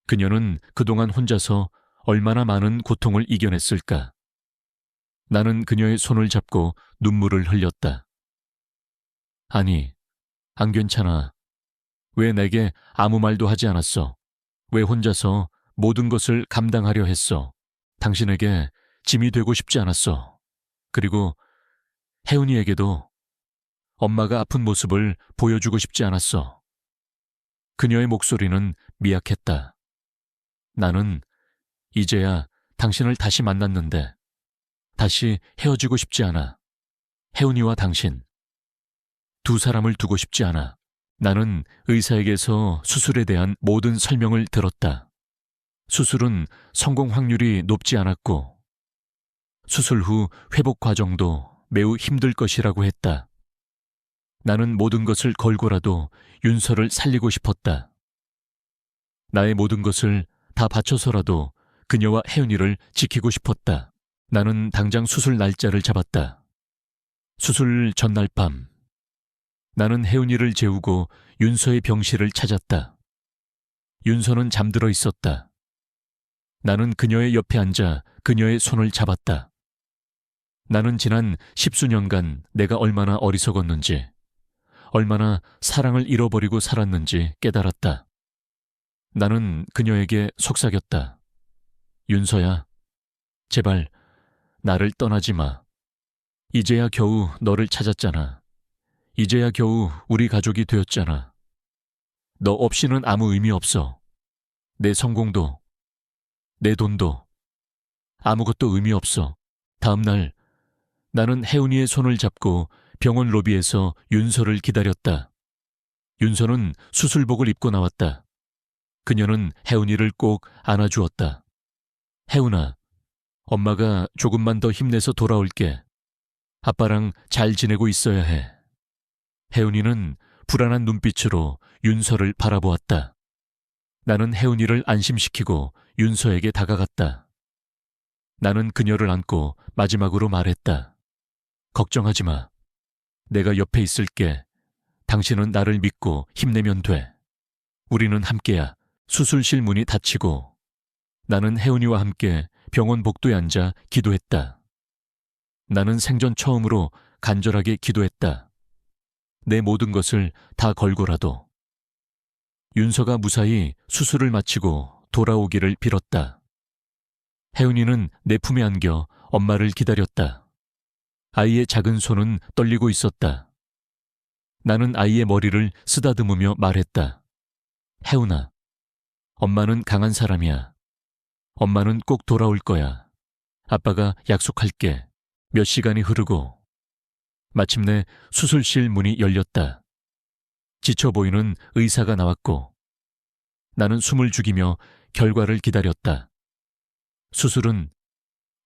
그녀는 그동안 혼자서 얼마나 많은 고통을 이겨냈을까. 나는 그녀의 손을 잡고 눈물을 흘렸다. 아니, 안 괜찮아. 왜 내게 아무 말도 하지 않았어? 왜 혼자서 모든 것을 감당하려 했어? 당신에게 짐이 되고 싶지 않았어. 그리고 혜은이에게도 엄마가 아픈 모습을 보여주고 싶지 않았어. 그녀의 목소리는 미약했다. 나는 이제야 당신을 다시 만났는데 다시 헤어지고 싶지 않아. 혜은이와 당신, 두 사람을 두고 싶지 않아. 나는 의사에게서 수술에 대한 모든 설명을 들었다. 수술은 성공 확률이 높지 않았고 수술 후 회복 과정도 매우 힘들 것이라고 했다. 나는 모든 것을 걸고라도 윤서를 살리고 싶었다. 나의 모든 것을 다 바쳐서라도 그녀와 혜은이를 지키고 싶었다. 나는 당장 수술 날짜를 잡았다. 수술 전날 밤, 나는 혜은이를 재우고 윤서의 병실을 찾았다. 윤서는 잠들어 있었다. 나는 그녀의 옆에 앉아 그녀의 손을 잡았다. 나는 지난 10수년간 내가 얼마나 어리석었는지, 얼마나 사랑을 잃어버리고 살았는지 깨달았다. 나는 그녀에게 속삭였다. 윤서야, 제발 나를 떠나지 마. 이제야 겨우 너를 찾았잖아. 이제야 겨우 우리 가족이 되었잖아. 너 없이는 아무 의미 없어. 내 성공도, 내 돈도, 아무것도 의미 없어. 다음 날 나는 혜은이의 손을 잡고 병원 로비에서 윤서를 기다렸다. 윤서는 수술복을 입고 나왔다. 그녀는 혜은이를 꼭 안아주었다. 혜은아, 엄마가 조금만 더 힘내서 돌아올게. 아빠랑 잘 지내고 있어야 해. 혜은이는 불안한 눈빛으로 윤서를 바라보았다. 나는 혜은이를 안심시키고 윤서에게 다가갔다. 나는 그녀를 안고 마지막으로 말했다. 걱정하지 마. 내가 옆에 있을게. 당신은 나를 믿고 힘내면 돼. 우리는 함께야. 수술실 문이 닫히고 나는 혜은이와 함께 병원 복도에 앉아 기도했다. 나는 생전 처음으로 간절하게 기도했다. 내 모든 것을 다 걸고라도. 윤서가 무사히 수술을 마치고 돌아오기를 빌었다. 혜은이는 내 품에 안겨 엄마를 기다렸다. 아이의 작은 손은 떨리고 있었다. 나는 아이의 머리를 쓰다듬으며 말했다. 혜은아, 엄마는 강한 사람이야. 엄마는 꼭 돌아올 거야. 아빠가 약속할게. 몇 시간이 흐르고 마침내 수술실 문이 열렸다. 지쳐 보이는 의사가 나왔고 나는 숨을 죽이며 결과를 기다렸다. 수술은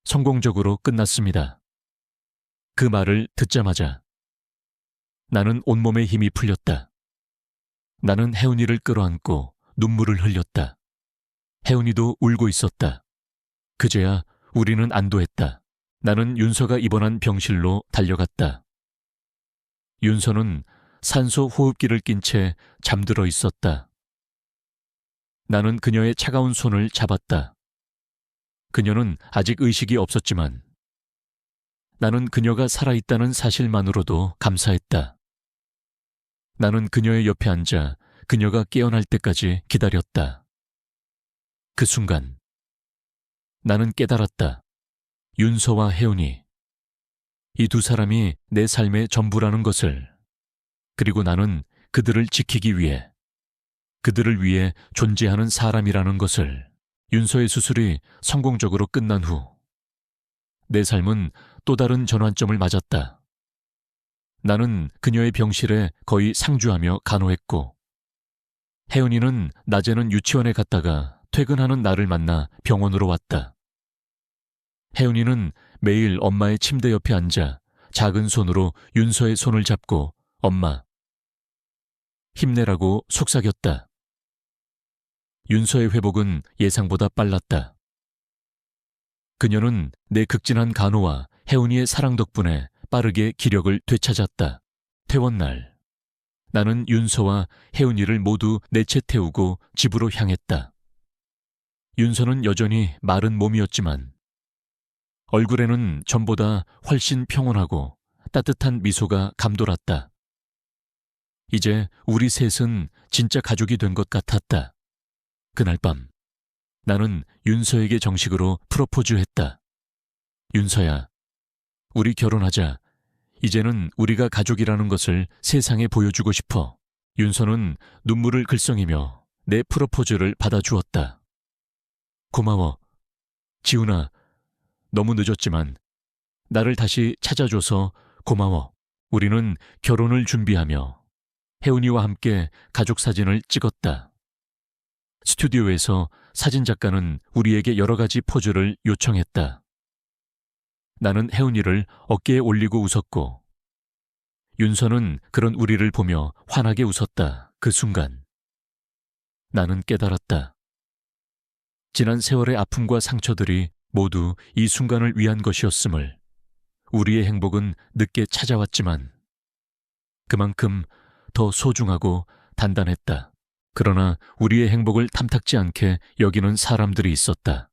성공적으로 끝났습니다. 그 말을 듣자마자 나는 온몸에 힘이 풀렸다. 나는 혜은이를 끌어안고 눈물을 흘렸다. 혜은이도 울고 있었다. 그제야 우리는 안도했다. 나는 윤서가 입원한 병실로 달려갔다. 윤서는 산소 호흡기를 낀 채 잠들어 있었다. 나는 그녀의 차가운 손을 잡았다. 그녀는 아직 의식이 없었지만 나는 그녀가 살아있다는 사실만으로도 감사했다. 나는 그녀의 옆에 앉아 그녀가 깨어날 때까지 기다렸다. 그 순간 나는 깨달았다. 윤서와 혜운이, 이 두 사람이 내 삶의 전부라는 것을, 그리고 나는 그들을 지키기 위해, 그들을 위해 존재하는 사람이라는 것을. 윤서의 수술이 성공적으로 끝난 후 내 삶은 또 다른 전환점을 맞았다. 나는 그녀의 병실에 거의 상주하며 간호했고, 혜은이는 낮에는 유치원에 갔다가 퇴근하는 나를 만나 병원으로 왔다. 혜은이는 매일 엄마의 침대 옆에 앉아 작은 손으로 윤서의 손을 잡고 엄마, 힘내라고 속삭였다. 윤서의 회복은 예상보다 빨랐다. 그녀는 내 극진한 간호와 혜은이의 사랑 덕분에 빠르게 기력을 되찾았다. 퇴원날, 나는 윤서와 혜은이를 모두 내 채 태우고 집으로 향했다. 윤서는 여전히 마른 몸이었지만 얼굴에는 전보다 훨씬 평온하고 따뜻한 미소가 감돌았다. 이제 우리 셋은 진짜 가족이 된 것 같았다. 그날 밤, 나는 윤서에게 정식으로 프로포즈했다. 윤서야, 우리 결혼하자. 이제는 우리가 가족이라는 것을 세상에 보여주고 싶어. 윤서는 눈물을 글썽이며 내 프로포즈를 받아주었다. 고마워. 지훈아, 너무 늦었지만 나를 다시 찾아줘서 고마워. 우리는 결혼을 준비하며 혜은이와 함께 가족 사진을 찍었다. 스튜디오에서 사진작가는 우리에게 여러 가지 포즈를 요청했다. 나는 혜은이를 어깨에 올리고 웃었고, 윤서는 그런 우리를 보며 환하게 웃었다. 그 순간 나는 깨달았다. 지난 세월의 아픔과 상처들이 모두 이 순간을 위한 것이었음을. 우리의 행복은 늦게 찾아왔지만 그만큼 더 소중하고 단단했다. 그러나 우리의 행복을 탐탁지 않게 여기는 사람들이 있었다.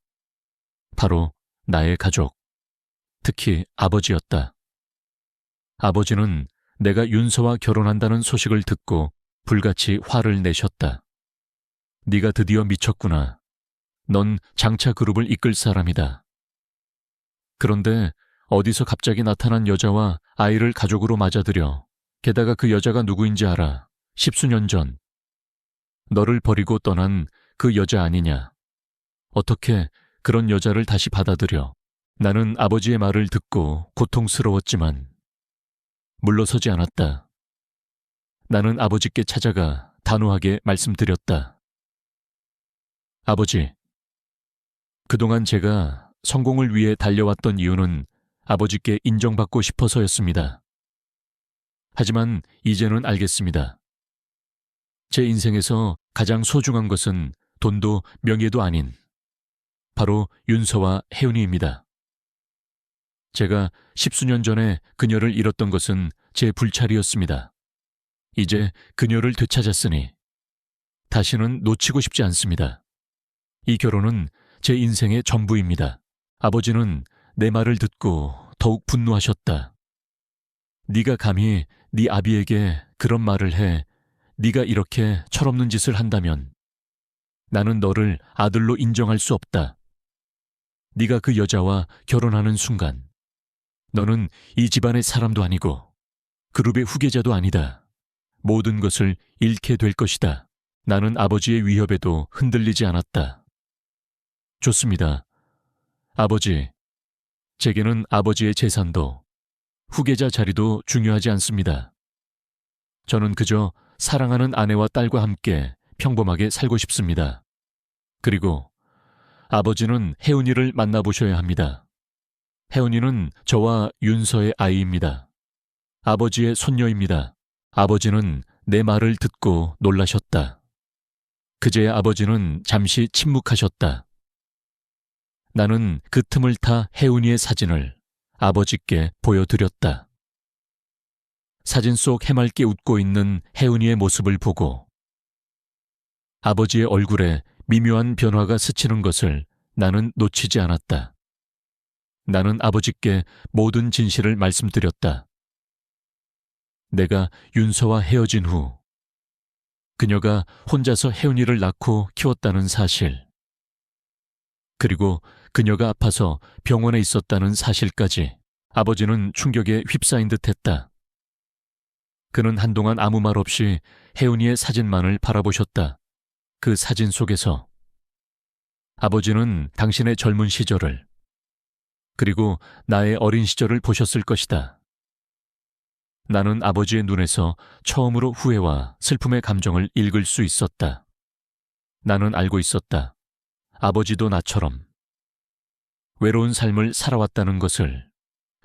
바로 나의 가족, 특히 아버지였다. 아버지는 내가 윤서와 결혼한다는 소식을 듣고 불같이 화를 내셨다. 네가 드디어 미쳤구나. 넌 장차 그룹을 이끌 사람이다. 그런데 어디서 갑자기 나타난 여자와 아이를 가족으로 맞아들여. 게다가 그 여자가 누구인지 알아. 10수년 전 너를 버리고 떠난 그 여자 아니냐. 어떻게 그런 여자를 다시 받아들여. 나는 아버지의 말을 듣고 고통스러웠지만 물러서지 않았다. 나는 아버지께 찾아가 단호하게 말씀드렸다. 아버지, 그동안 제가 성공을 위해 달려왔던 이유는 아버지께 인정받고 싶어서였습니다. 하지만 이제는 알겠습니다. 제 인생에서 가장 소중한 것은 돈도 명예도 아닌 바로 윤서와 혜은이입니다. 제가 10수년 전에 그녀를 잃었던 것은 제 불찰이었습니다. 이제 그녀를 되찾았으니 다시는 놓치고 싶지 않습니다. 이 결혼은 제 인생의 전부입니다. 아버지는 내 말을 듣고 더욱 분노하셨다. 네가 감히 네 아비에게 그런 말을 해. 네가 이렇게 철없는 짓을 한다면 나는 너를 아들로 인정할 수 없다. 네가 그 여자와 결혼하는 순간 너는 이 집안의 사람도 아니고 그룹의 후계자도 아니다. 모든 것을 잃게 될 것이다. 나는 아버지의 위협에도 흔들리지 않았다. 좋습니다. 아버지, 제게는 아버지의 재산도 후계자 자리도 중요하지 않습니다. 저는 그저 사랑하는 아내와 딸과 함께 평범하게 살고 싶습니다. 그리고 아버지는 혜은이를 만나보셔야 합니다. 혜은이는 저와 윤서의 아이입니다. 아버지의 손녀입니다. 아버지는 내 말을 듣고 놀라셨다. 그제야 아버지는 잠시 침묵하셨다. 나는 그 틈을 타 혜은이의 사진을 아버지께 보여드렸다. 사진 속 해맑게 웃고 있는 혜은이의 모습을 보고 아버지의 얼굴에 미묘한 변화가 스치는 것을 나는 놓치지 않았다. 나는 아버지께 모든 진실을 말씀드렸다. 내가 윤서와 헤어진 후 그녀가 혼자서 혜은이를 낳고 키웠다는 사실, 그리고 그녀가 아파서 병원에 있었다는 사실까지 아버지는 충격에 휩싸인 듯했다. 그는 한동안 아무 말 없이 혜은이의 사진만을 바라보셨다. 그 사진 속에서 아버지는 당신의 젊은 시절을, 그리고 나의 어린 시절을 보셨을 것이다. 나는 아버지의 눈에서 처음으로 후회와 슬픔의 감정을 읽을 수 있었다. 나는 알고 있었다. 아버지도 나처럼 외로운 삶을 살아왔다는 것을,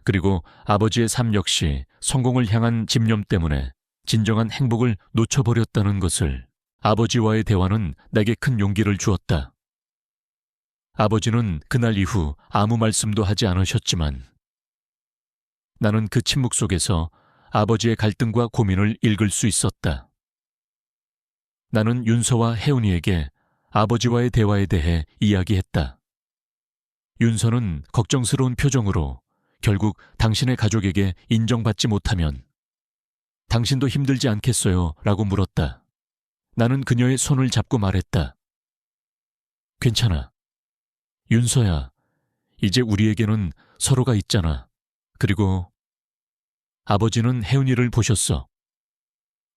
그리고 아버지의 삶 역시 성공을 향한 집념 때문에 진정한 행복을 놓쳐버렸다는 것을. 아버지와의 대화는 내게 큰 용기를 주었다. 아버지는 그날 이후 아무 말씀도 하지 않으셨지만 나는 그 침묵 속에서 아버지의 갈등과 고민을 읽을 수 있었다. 나는 윤서와 혜은이에게 아버지와의 대화에 대해 이야기했다. 윤서는 걱정스러운 표정으로 결국 당신의 가족에게 인정받지 못하면 당신도 힘들지 않겠어요? 라고 물었다. 나는 그녀의 손을 잡고 말했다. 괜찮아. 윤서야, 이제 우리에게는 서로가 있잖아. 그리고 아버지는 혜은이를 보셨어.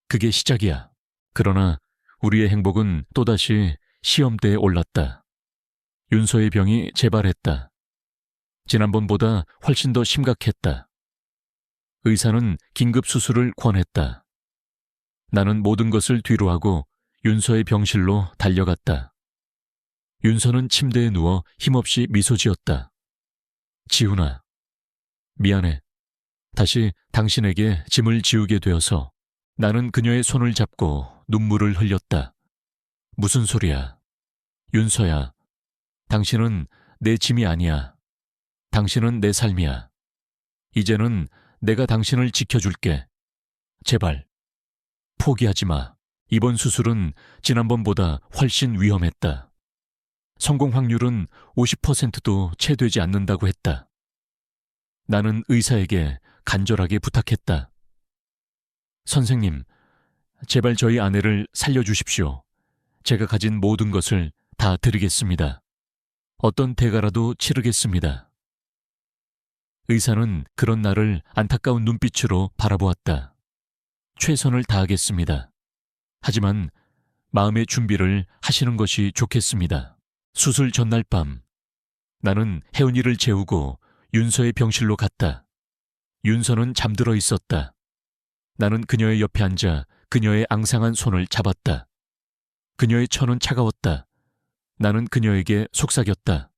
그게 시작이야. 그러나 우리의 행복은 또다시 시험대에 올랐다. 윤서의 병이 재발했다. 지난번보다 훨씬 더 심각했다. 의사는 긴급 수술을 권했다. 나는 모든 것을 뒤로하고 윤서의 병실로 달려갔다. 윤서는 침대에 누워 힘없이 미소 지었다. 지훈아, 미안해. 다시 당신에게 짐을 지우게 되어서. 나는 그녀의 손을 잡고 눈물을 흘렸다. 무슨 소리야. 윤서야, 당신은 내 짐이 아니야. 당신은 내 삶이야. 이제는 내가 당신을 지켜줄게. 제발, 포기하지 마. 이번 수술은 지난번보다 훨씬 위험했다. 성공 확률은 50%도 채 되지 않는다고 했다. 나는 의사에게 간절하게 부탁했다. 선생님, 제발 저희 아내를 살려주십시오. 제가 가진 모든 것을 다 드리겠습니다. 어떤 대가라도 치르겠습니다. 의사는 그런 나를 안타까운 눈빛으로 바라보았다. 최선을 다하겠습니다. 하지만 마음의 준비를 하시는 것이 좋겠습니다. 수술 전날 밤, 나는 혜은이를 재우고 윤서의 병실로 갔다. 윤서는 잠들어 있었다. 나는 그녀의 옆에 앉아 그녀의 앙상한 손을 잡았다. 그녀의 천은 차가웠다. 나는 그녀에게 속삭였다.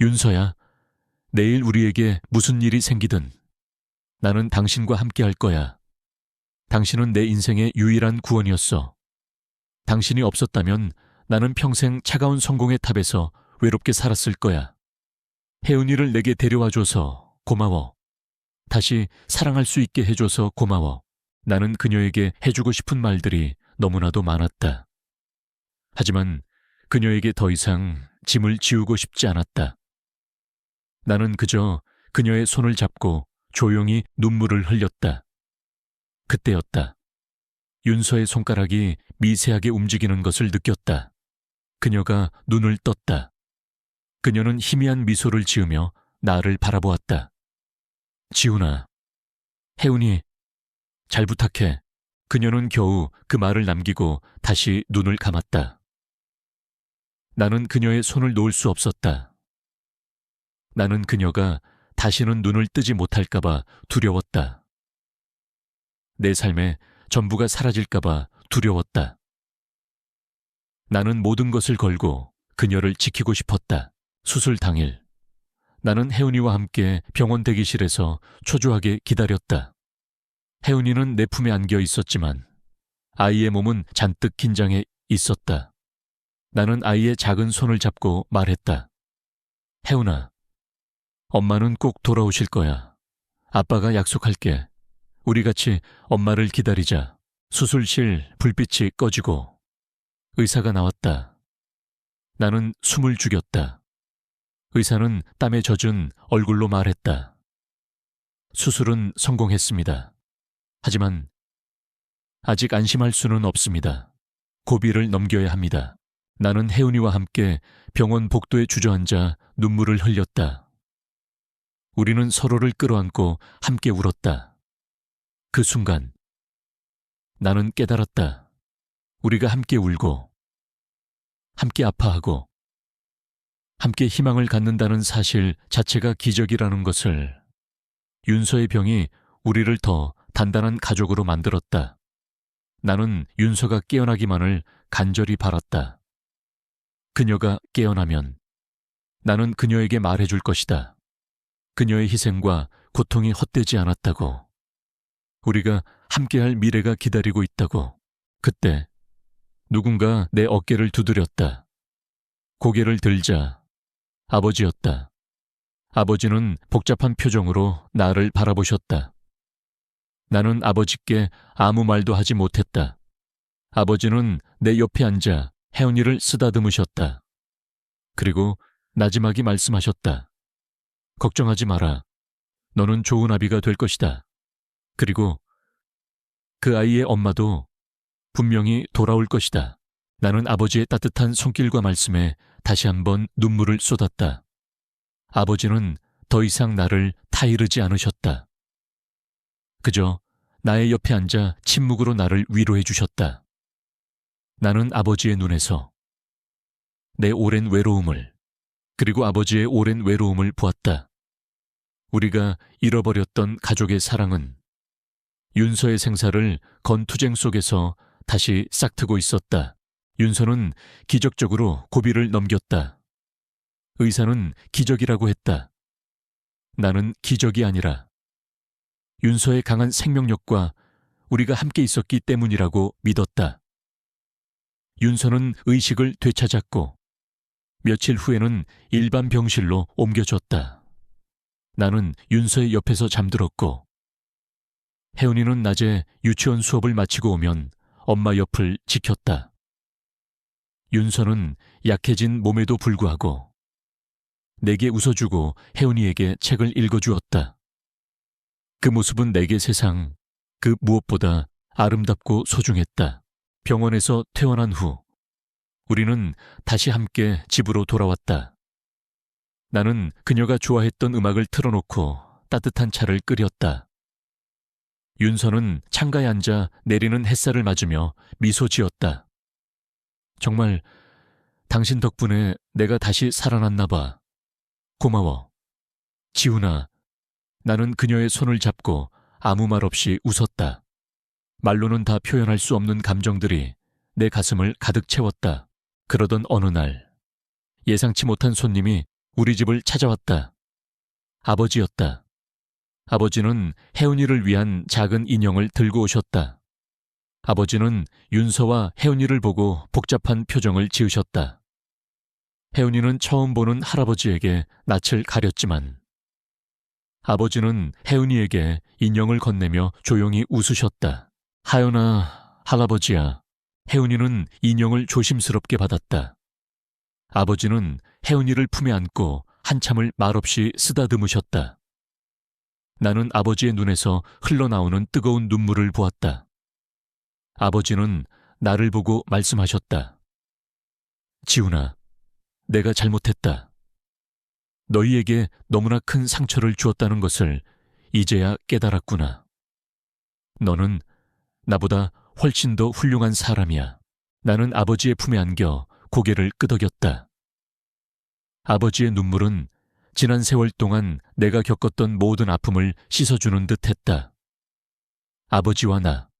윤서야, 내일 우리에게 무슨 일이 생기든 나는 당신과 함께 할 거야. 당신은 내 인생의 유일한 구원이었어. 당신이 없었다면 나는 평생 차가운 성공의 탑에서 외롭게 살았을 거야. 혜은이를 내게 데려와줘서 고마워. 다시 사랑할 수 있게 해줘서 고마워. 나는 그녀에게 해주고 싶은 말들이 너무나도 많았다. 하지만 그녀에게 더 이상 짐을 지우고 싶지 않았다. 나는 그저 그녀의 손을 잡고 조용히 눈물을 흘렸다. 그때였다. 윤서의 손가락이 미세하게 움직이는 것을 느꼈다. 그녀가 눈을 떴다. 그녀는 희미한 미소를 지으며 나를 바라보았다. 지훈아, 혜은이, 잘 부탁해. 그녀는 겨우 그 말을 남기고 다시 눈을 감았다. 나는 그녀의 손을 놓을 수 없었다. 나는 그녀가 다시는 눈을 뜨지 못할까봐 두려웠다. 내 삶에 전부가 사라질까봐 두려웠다. 나는 모든 것을 걸고 그녀를 지키고 싶었다. 수술 당일, 나는 혜은이와 함께 병원 대기실에서 초조하게 기다렸다. 혜은이는 내 품에 안겨 있었지만 아이의 몸은 잔뜩 긴장해 있었다. 나는 아이의 작은 손을 잡고 말했다. 혜은아, 엄마는 꼭 돌아오실 거야. 아빠가 약속할게. 우리 같이 엄마를 기다리자. 수술실 불빛이 꺼지고 의사가 나왔다. 나는 숨을 죽였다. 의사는 땀에 젖은 얼굴로 말했다. 수술은 성공했습니다. 하지만 아직 안심할 수는 없습니다. 고비를 넘겨야 합니다. 나는 혜은이와 함께 병원 복도에 주저앉아 눈물을 흘렸다. 우리는 서로를 끌어안고 함께 울었다. 그 순간 나는 깨달았다. 우리가 함께 울고 함께 아파하고 함께 희망을 갖는다는 사실 자체가 기적이라는 것을. 윤서의 병이 우리를 더 단단한 가족으로 만들었다. 나는 윤서가 깨어나기만을 간절히 바랐다. 그녀가 깨어나면 나는 그녀에게 말해줄 것이다. 그녀의 희생과 고통이 헛되지 않았다고. 우리가 함께할 미래가 기다리고 있다고. 그때 누군가 내 어깨를 두드렸다. 고개를 들자 아버지였다. 아버지는 복잡한 표정으로 나를 바라보셨다. 나는 아버지께 아무 말도 하지 못했다. 아버지는 내 옆에 앉아 혜은이를 쓰다듬으셨다. 그리고 나지막이 말씀하셨다. 걱정하지 마라. 너는 좋은 아비가 될 것이다. 그리고 그 아이의 엄마도 분명히 돌아올 것이다. 나는 아버지의 따뜻한 손길과 말씀에 다시 한번 눈물을 쏟았다. 아버지는 더 이상 나를 타이르지 않으셨다. 그저 나의 옆에 앉아 침묵으로 나를 위로해 주셨다. 나는 아버지의 눈에서 내 오랜 외로움을, 그리고 아버지의 오랜 외로움을 보았다. 우리가 잃어버렸던 가족의 사랑은 윤서의 생사를 건투쟁 속에서 다시 싹트고 있었다. 윤서는 기적적으로 고비를 넘겼다. 의사는 기적이라고 했다. 나는 기적이 아니라 윤서의 강한 생명력과 우리가 함께 있었기 때문이라고 믿었다. 윤서는 의식을 되찾았고 며칠 후에는 일반 병실로 옮겨졌다. 나는 윤서의 옆에서 잠들었고 혜은이는 낮에 유치원 수업을 마치고 오면 엄마 옆을 지켰다. 윤서는 약해진 몸에도 불구하고 내게 웃어주고 혜은이에게 책을 읽어주었다. 그 모습은 내게 세상 그 무엇보다 아름답고 소중했다. 병원에서 퇴원한 후 우리는 다시 함께 집으로 돌아왔다. 나는 그녀가 좋아했던 음악을 틀어놓고 따뜻한 차를 끓였다. 윤서는 창가에 앉아 내리는 햇살을 맞으며 미소 지었다. 정말 당신 덕분에 내가 다시 살아났나 봐. 고마워. 지훈아. 나는 그녀의 손을 잡고 아무 말 없이 웃었다. 말로는 다 표현할 수 없는 감정들이 내 가슴을 가득 채웠다. 그러던 어느 날 예상치 못한 손님이 우리 집을 찾아왔다. 아버지였다. 아버지는 혜은이를 위한 작은 인형을 들고 오셨다. 아버지는 윤서와 혜은이를 보고 복잡한 표정을 지으셨다. 혜은이는 처음 보는 할아버지에게 낯을 가렸지만 아버지는 혜은이에게 인형을 건네며 조용히 웃으셨다. 하연아, 할아버지야. 혜은이는 인형을 조심스럽게 받았다. 아버지는 혜은이를 품에 안고 한참을 말없이 쓰다듬으셨다. 나는 아버지의 눈에서 흘러나오는 뜨거운 눈물을 보았다. 아버지는 나를 보고 말씀하셨다. 지훈아, 내가 잘못했다. 너희에게 너무나 큰 상처를 주었다는 것을 이제야 깨달았구나. 너는 나보다 훨씬 더 훌륭한 사람이야. 나는 아버지의 품에 안겨 고개를 끄덕였다. 아버지의 눈물은 지난 세월 동안 내가 겪었던 모든 아픔을 씻어주는 듯 했다. 아버지와 나,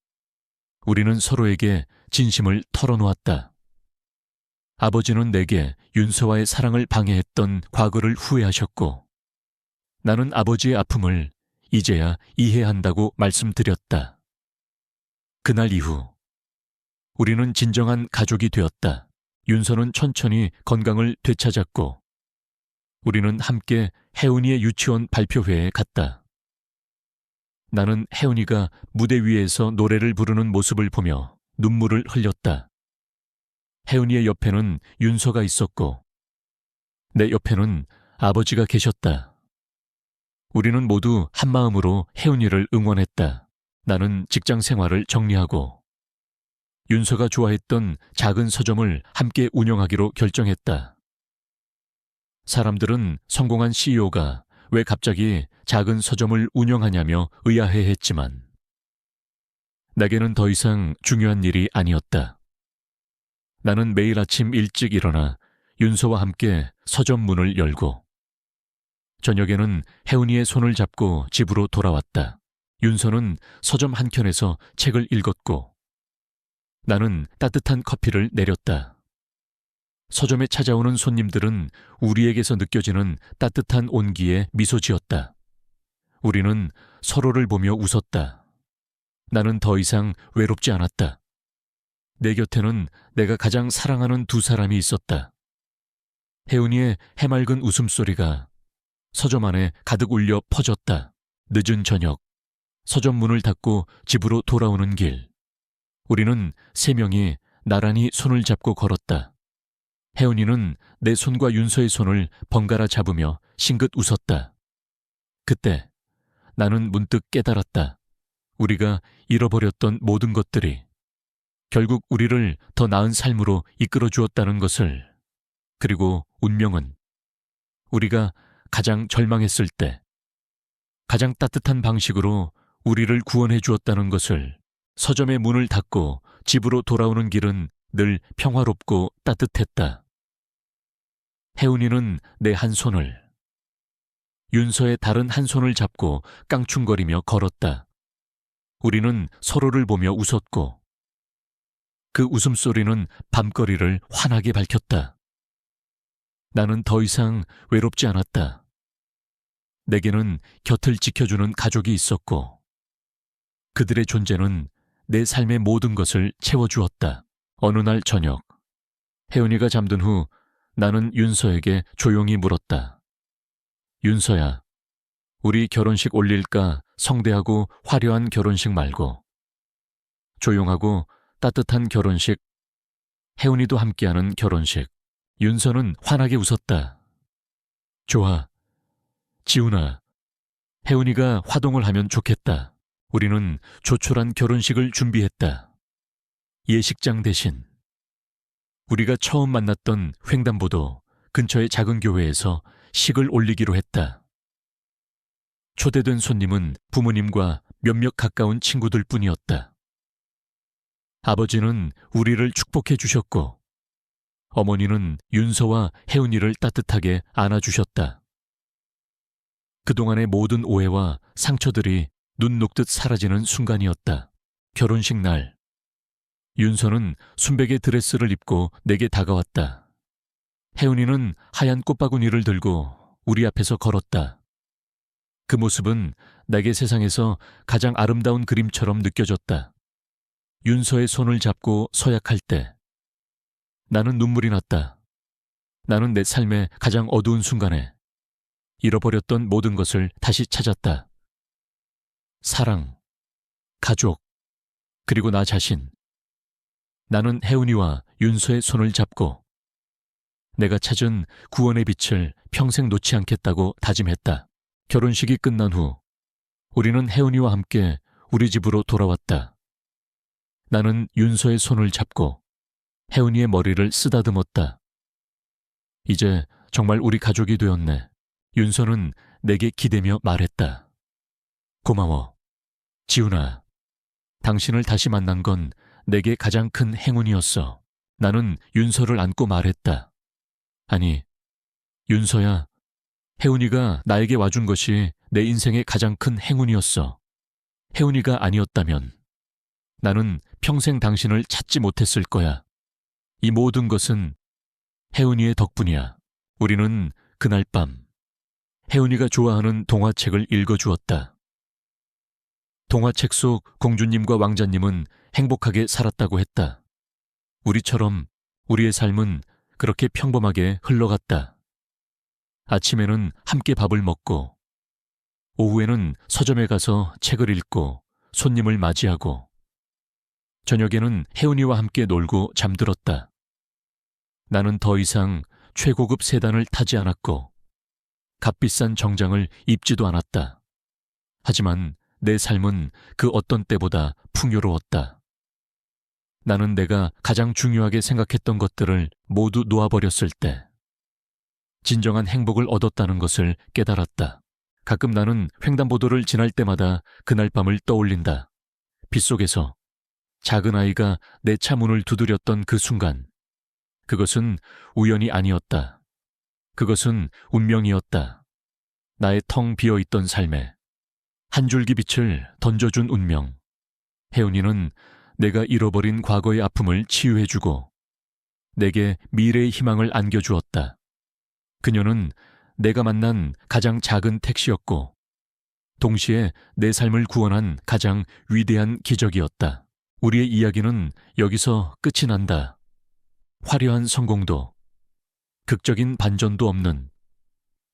우리는 서로에게 진심을 털어놓았다. 아버지는 내게 윤서와의 사랑을 방해했던 과거를 후회하셨고, 나는 아버지의 아픔을 이제야 이해한다고 말씀드렸다. 그날 이후 우리는 진정한 가족이 되었다. 윤서는 천천히 건강을 되찾았고 우리는 함께 혜은이의 유치원 발표회에 갔다. 나는 혜은이가 무대 위에서 노래를 부르는 모습을 보며 눈물을 흘렸다. 혜은이의 옆에는 윤서가 있었고 내 옆에는 아버지가 계셨다. 우리는 모두 한마음으로 혜은이를 응원했다. 나는 직장 생활을 정리하고 윤서가 좋아했던 작은 서점을 함께 운영하기로 결정했다. 사람들은 성공한 CEO가 왜 갑자기 작은 서점을 운영하냐며 의아해했지만 내게는 더 이상 중요한 일이 아니었다. 나는 매일 아침 일찍 일어나 윤서와 함께 서점 문을 열고 저녁에는 혜은이의 손을 잡고 집으로 돌아왔다. 윤서는 서점 한켠에서 책을 읽었고 나는 따뜻한 커피를 내렸다. 서점에 찾아오는 손님들은 우리에게서 느껴지는 따뜻한 온기에 미소 지었다. 우리는 서로를 보며 웃었다. 나는 더 이상 외롭지 않았다. 내 곁에는 내가 가장 사랑하는 두 사람이 있었다. 혜은이의 해맑은 웃음소리가 서점 안에 가득 울려 퍼졌다. 늦은 저녁, 서점 문을 닫고 집으로 돌아오는 길. 우리는 세 명이 나란히 손을 잡고 걸었다. 혜은이는 내 손과 윤서의 손을 번갈아 잡으며 싱긋 웃었다. 그때 나는 문득 깨달았다. 우리가 잃어버렸던 모든 것들이 결국 우리를 더 나은 삶으로 이끌어 주었다는 것을, 그리고 운명은 우리가 가장 절망했을 때 가장 따뜻한 방식으로 우리를 구원해 주었다는 것을. 서점의 문을 닫고 집으로 돌아오는 길은 늘 평화롭고 따뜻했다. 혜은이는 내 한 손을, 윤서의 다른 한 손을 잡고 깡충거리며 걸었다. 우리는 서로를 보며 웃었고 그 웃음소리는 밤거리를 환하게 밝혔다. 나는 더 이상 외롭지 않았다. 내게는 곁을 지켜주는 가족이 있었고 그들의 존재는 내 삶의 모든 것을 채워주었다. 어느 날 저녁, 혜은이가 잠든 후 나는 윤서에게 조용히 물었다. 윤서야, 우리 결혼식 올릴까? 성대하고 화려한 결혼식 말고 조용하고 따뜻한 결혼식, 혜은이도 함께하는 결혼식. 윤서는 환하게 웃었다. 좋아. 지훈아, 혜은이가 화동을 하면 좋겠다. 우리는 조촐한 결혼식을 준비했다. 예식장 대신 우리가 처음 만났던 횡단보도 근처의 작은 교회에서 식을 올리기로 했다. 초대된 손님은 부모님과 몇몇 가까운 친구들 뿐이었다. 아버지는 우리를 축복해 주셨고 어머니는 윤서와 혜은이를 따뜻하게 안아주셨다. 그동안의 모든 오해와 상처들이 눈 녹듯 사라지는 순간이었다. 결혼식 날, 윤서는 순백의 드레스를 입고 내게 다가왔다. 혜은이는 하얀 꽃바구니를 들고 우리 앞에서 걸었다. 그 모습은 내게 세상에서 가장 아름다운 그림처럼 느껴졌다. 윤서의 손을 잡고 서약할 때 나는 눈물이 났다. 나는 내 삶의 가장 어두운 순간에 잃어버렸던 모든 것을 다시 찾았다. 사랑, 가족, 그리고 나 자신. 나는 혜은이와 윤서의 손을 잡고 내가 찾은 구원의 빛을 평생 놓지 않겠다고 다짐했다. 결혼식이 끝난 후 우리는 혜은이와 함께 우리 집으로 돌아왔다. 나는 윤서의 손을 잡고 혜은이의 머리를 쓰다듬었다. 이제 정말 우리 가족이 되었네. 윤서는 내게 기대며 말했다. 고마워. 지훈아, 당신을 다시 만난 건 내게 가장 큰 행운이었어. 나는 윤서를 안고 말했다. 아니, 윤서야, 혜은이가 나에게 와준 것이 내 인생의 가장 큰 행운이었어. 혜은이가 아니었다면 나는 평생 당신을 찾지 못했을 거야. 이 모든 것은 혜은이의 덕분이야. 우리는 그날 밤 혜은이가 좋아하는 동화책을 읽어주었다. 동화책 속 공주님과 왕자님은 행복하게 살았다고 했다. 우리처럼 우리의 삶은 그렇게 평범하게 흘러갔다. 아침에는 함께 밥을 먹고 오후에는 서점에 가서 책을 읽고 손님을 맞이하고 저녁에는 혜은이와 함께 놀고 잠들었다. 나는 더 이상 최고급 세단을 타지 않았고 값비싼 정장을 입지도 않았다. 하지만 내 삶은 그 어떤 때보다 풍요로웠다. 나는 내가 가장 중요하게 생각했던 것들을 모두 놓아버렸을 때 진정한 행복을 얻었다는 것을 깨달았다. 가끔 나는 횡단보도를 지날 때마다 그날 밤을 떠올린다. 빗속에서 작은 아이가 내 차 문을 두드렸던 그 순간. 그것은 우연이 아니었다. 그것은 운명이었다. 나의 텅 비어있던 삶에 한 줄기 빛을 던져준 운명. 혜은이는 내가 잃어버린 과거의 아픔을 치유해주고 내게 미래의 희망을 안겨주었다. 그녀는 내가 만난 가장 작은 택시였고 동시에 내 삶을 구원한 가장 위대한 기적이었다. 우리의 이야기는 여기서 끝이 난다. 화려한 성공도, 극적인 반전도 없는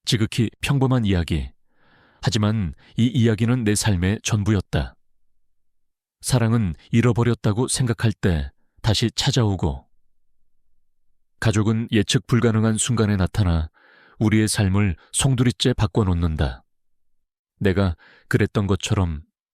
지극히 평범한 이야기. 하지만 이 이야기는 내 삶의 전부였다. 사랑은 잃어버렸다고 생각할 때 다시 찾아오고, 가족은 예측 불가능한 순간에 나타나 우리의 삶을 송두리째 바꿔놓는다. 내가 그랬던 것처럼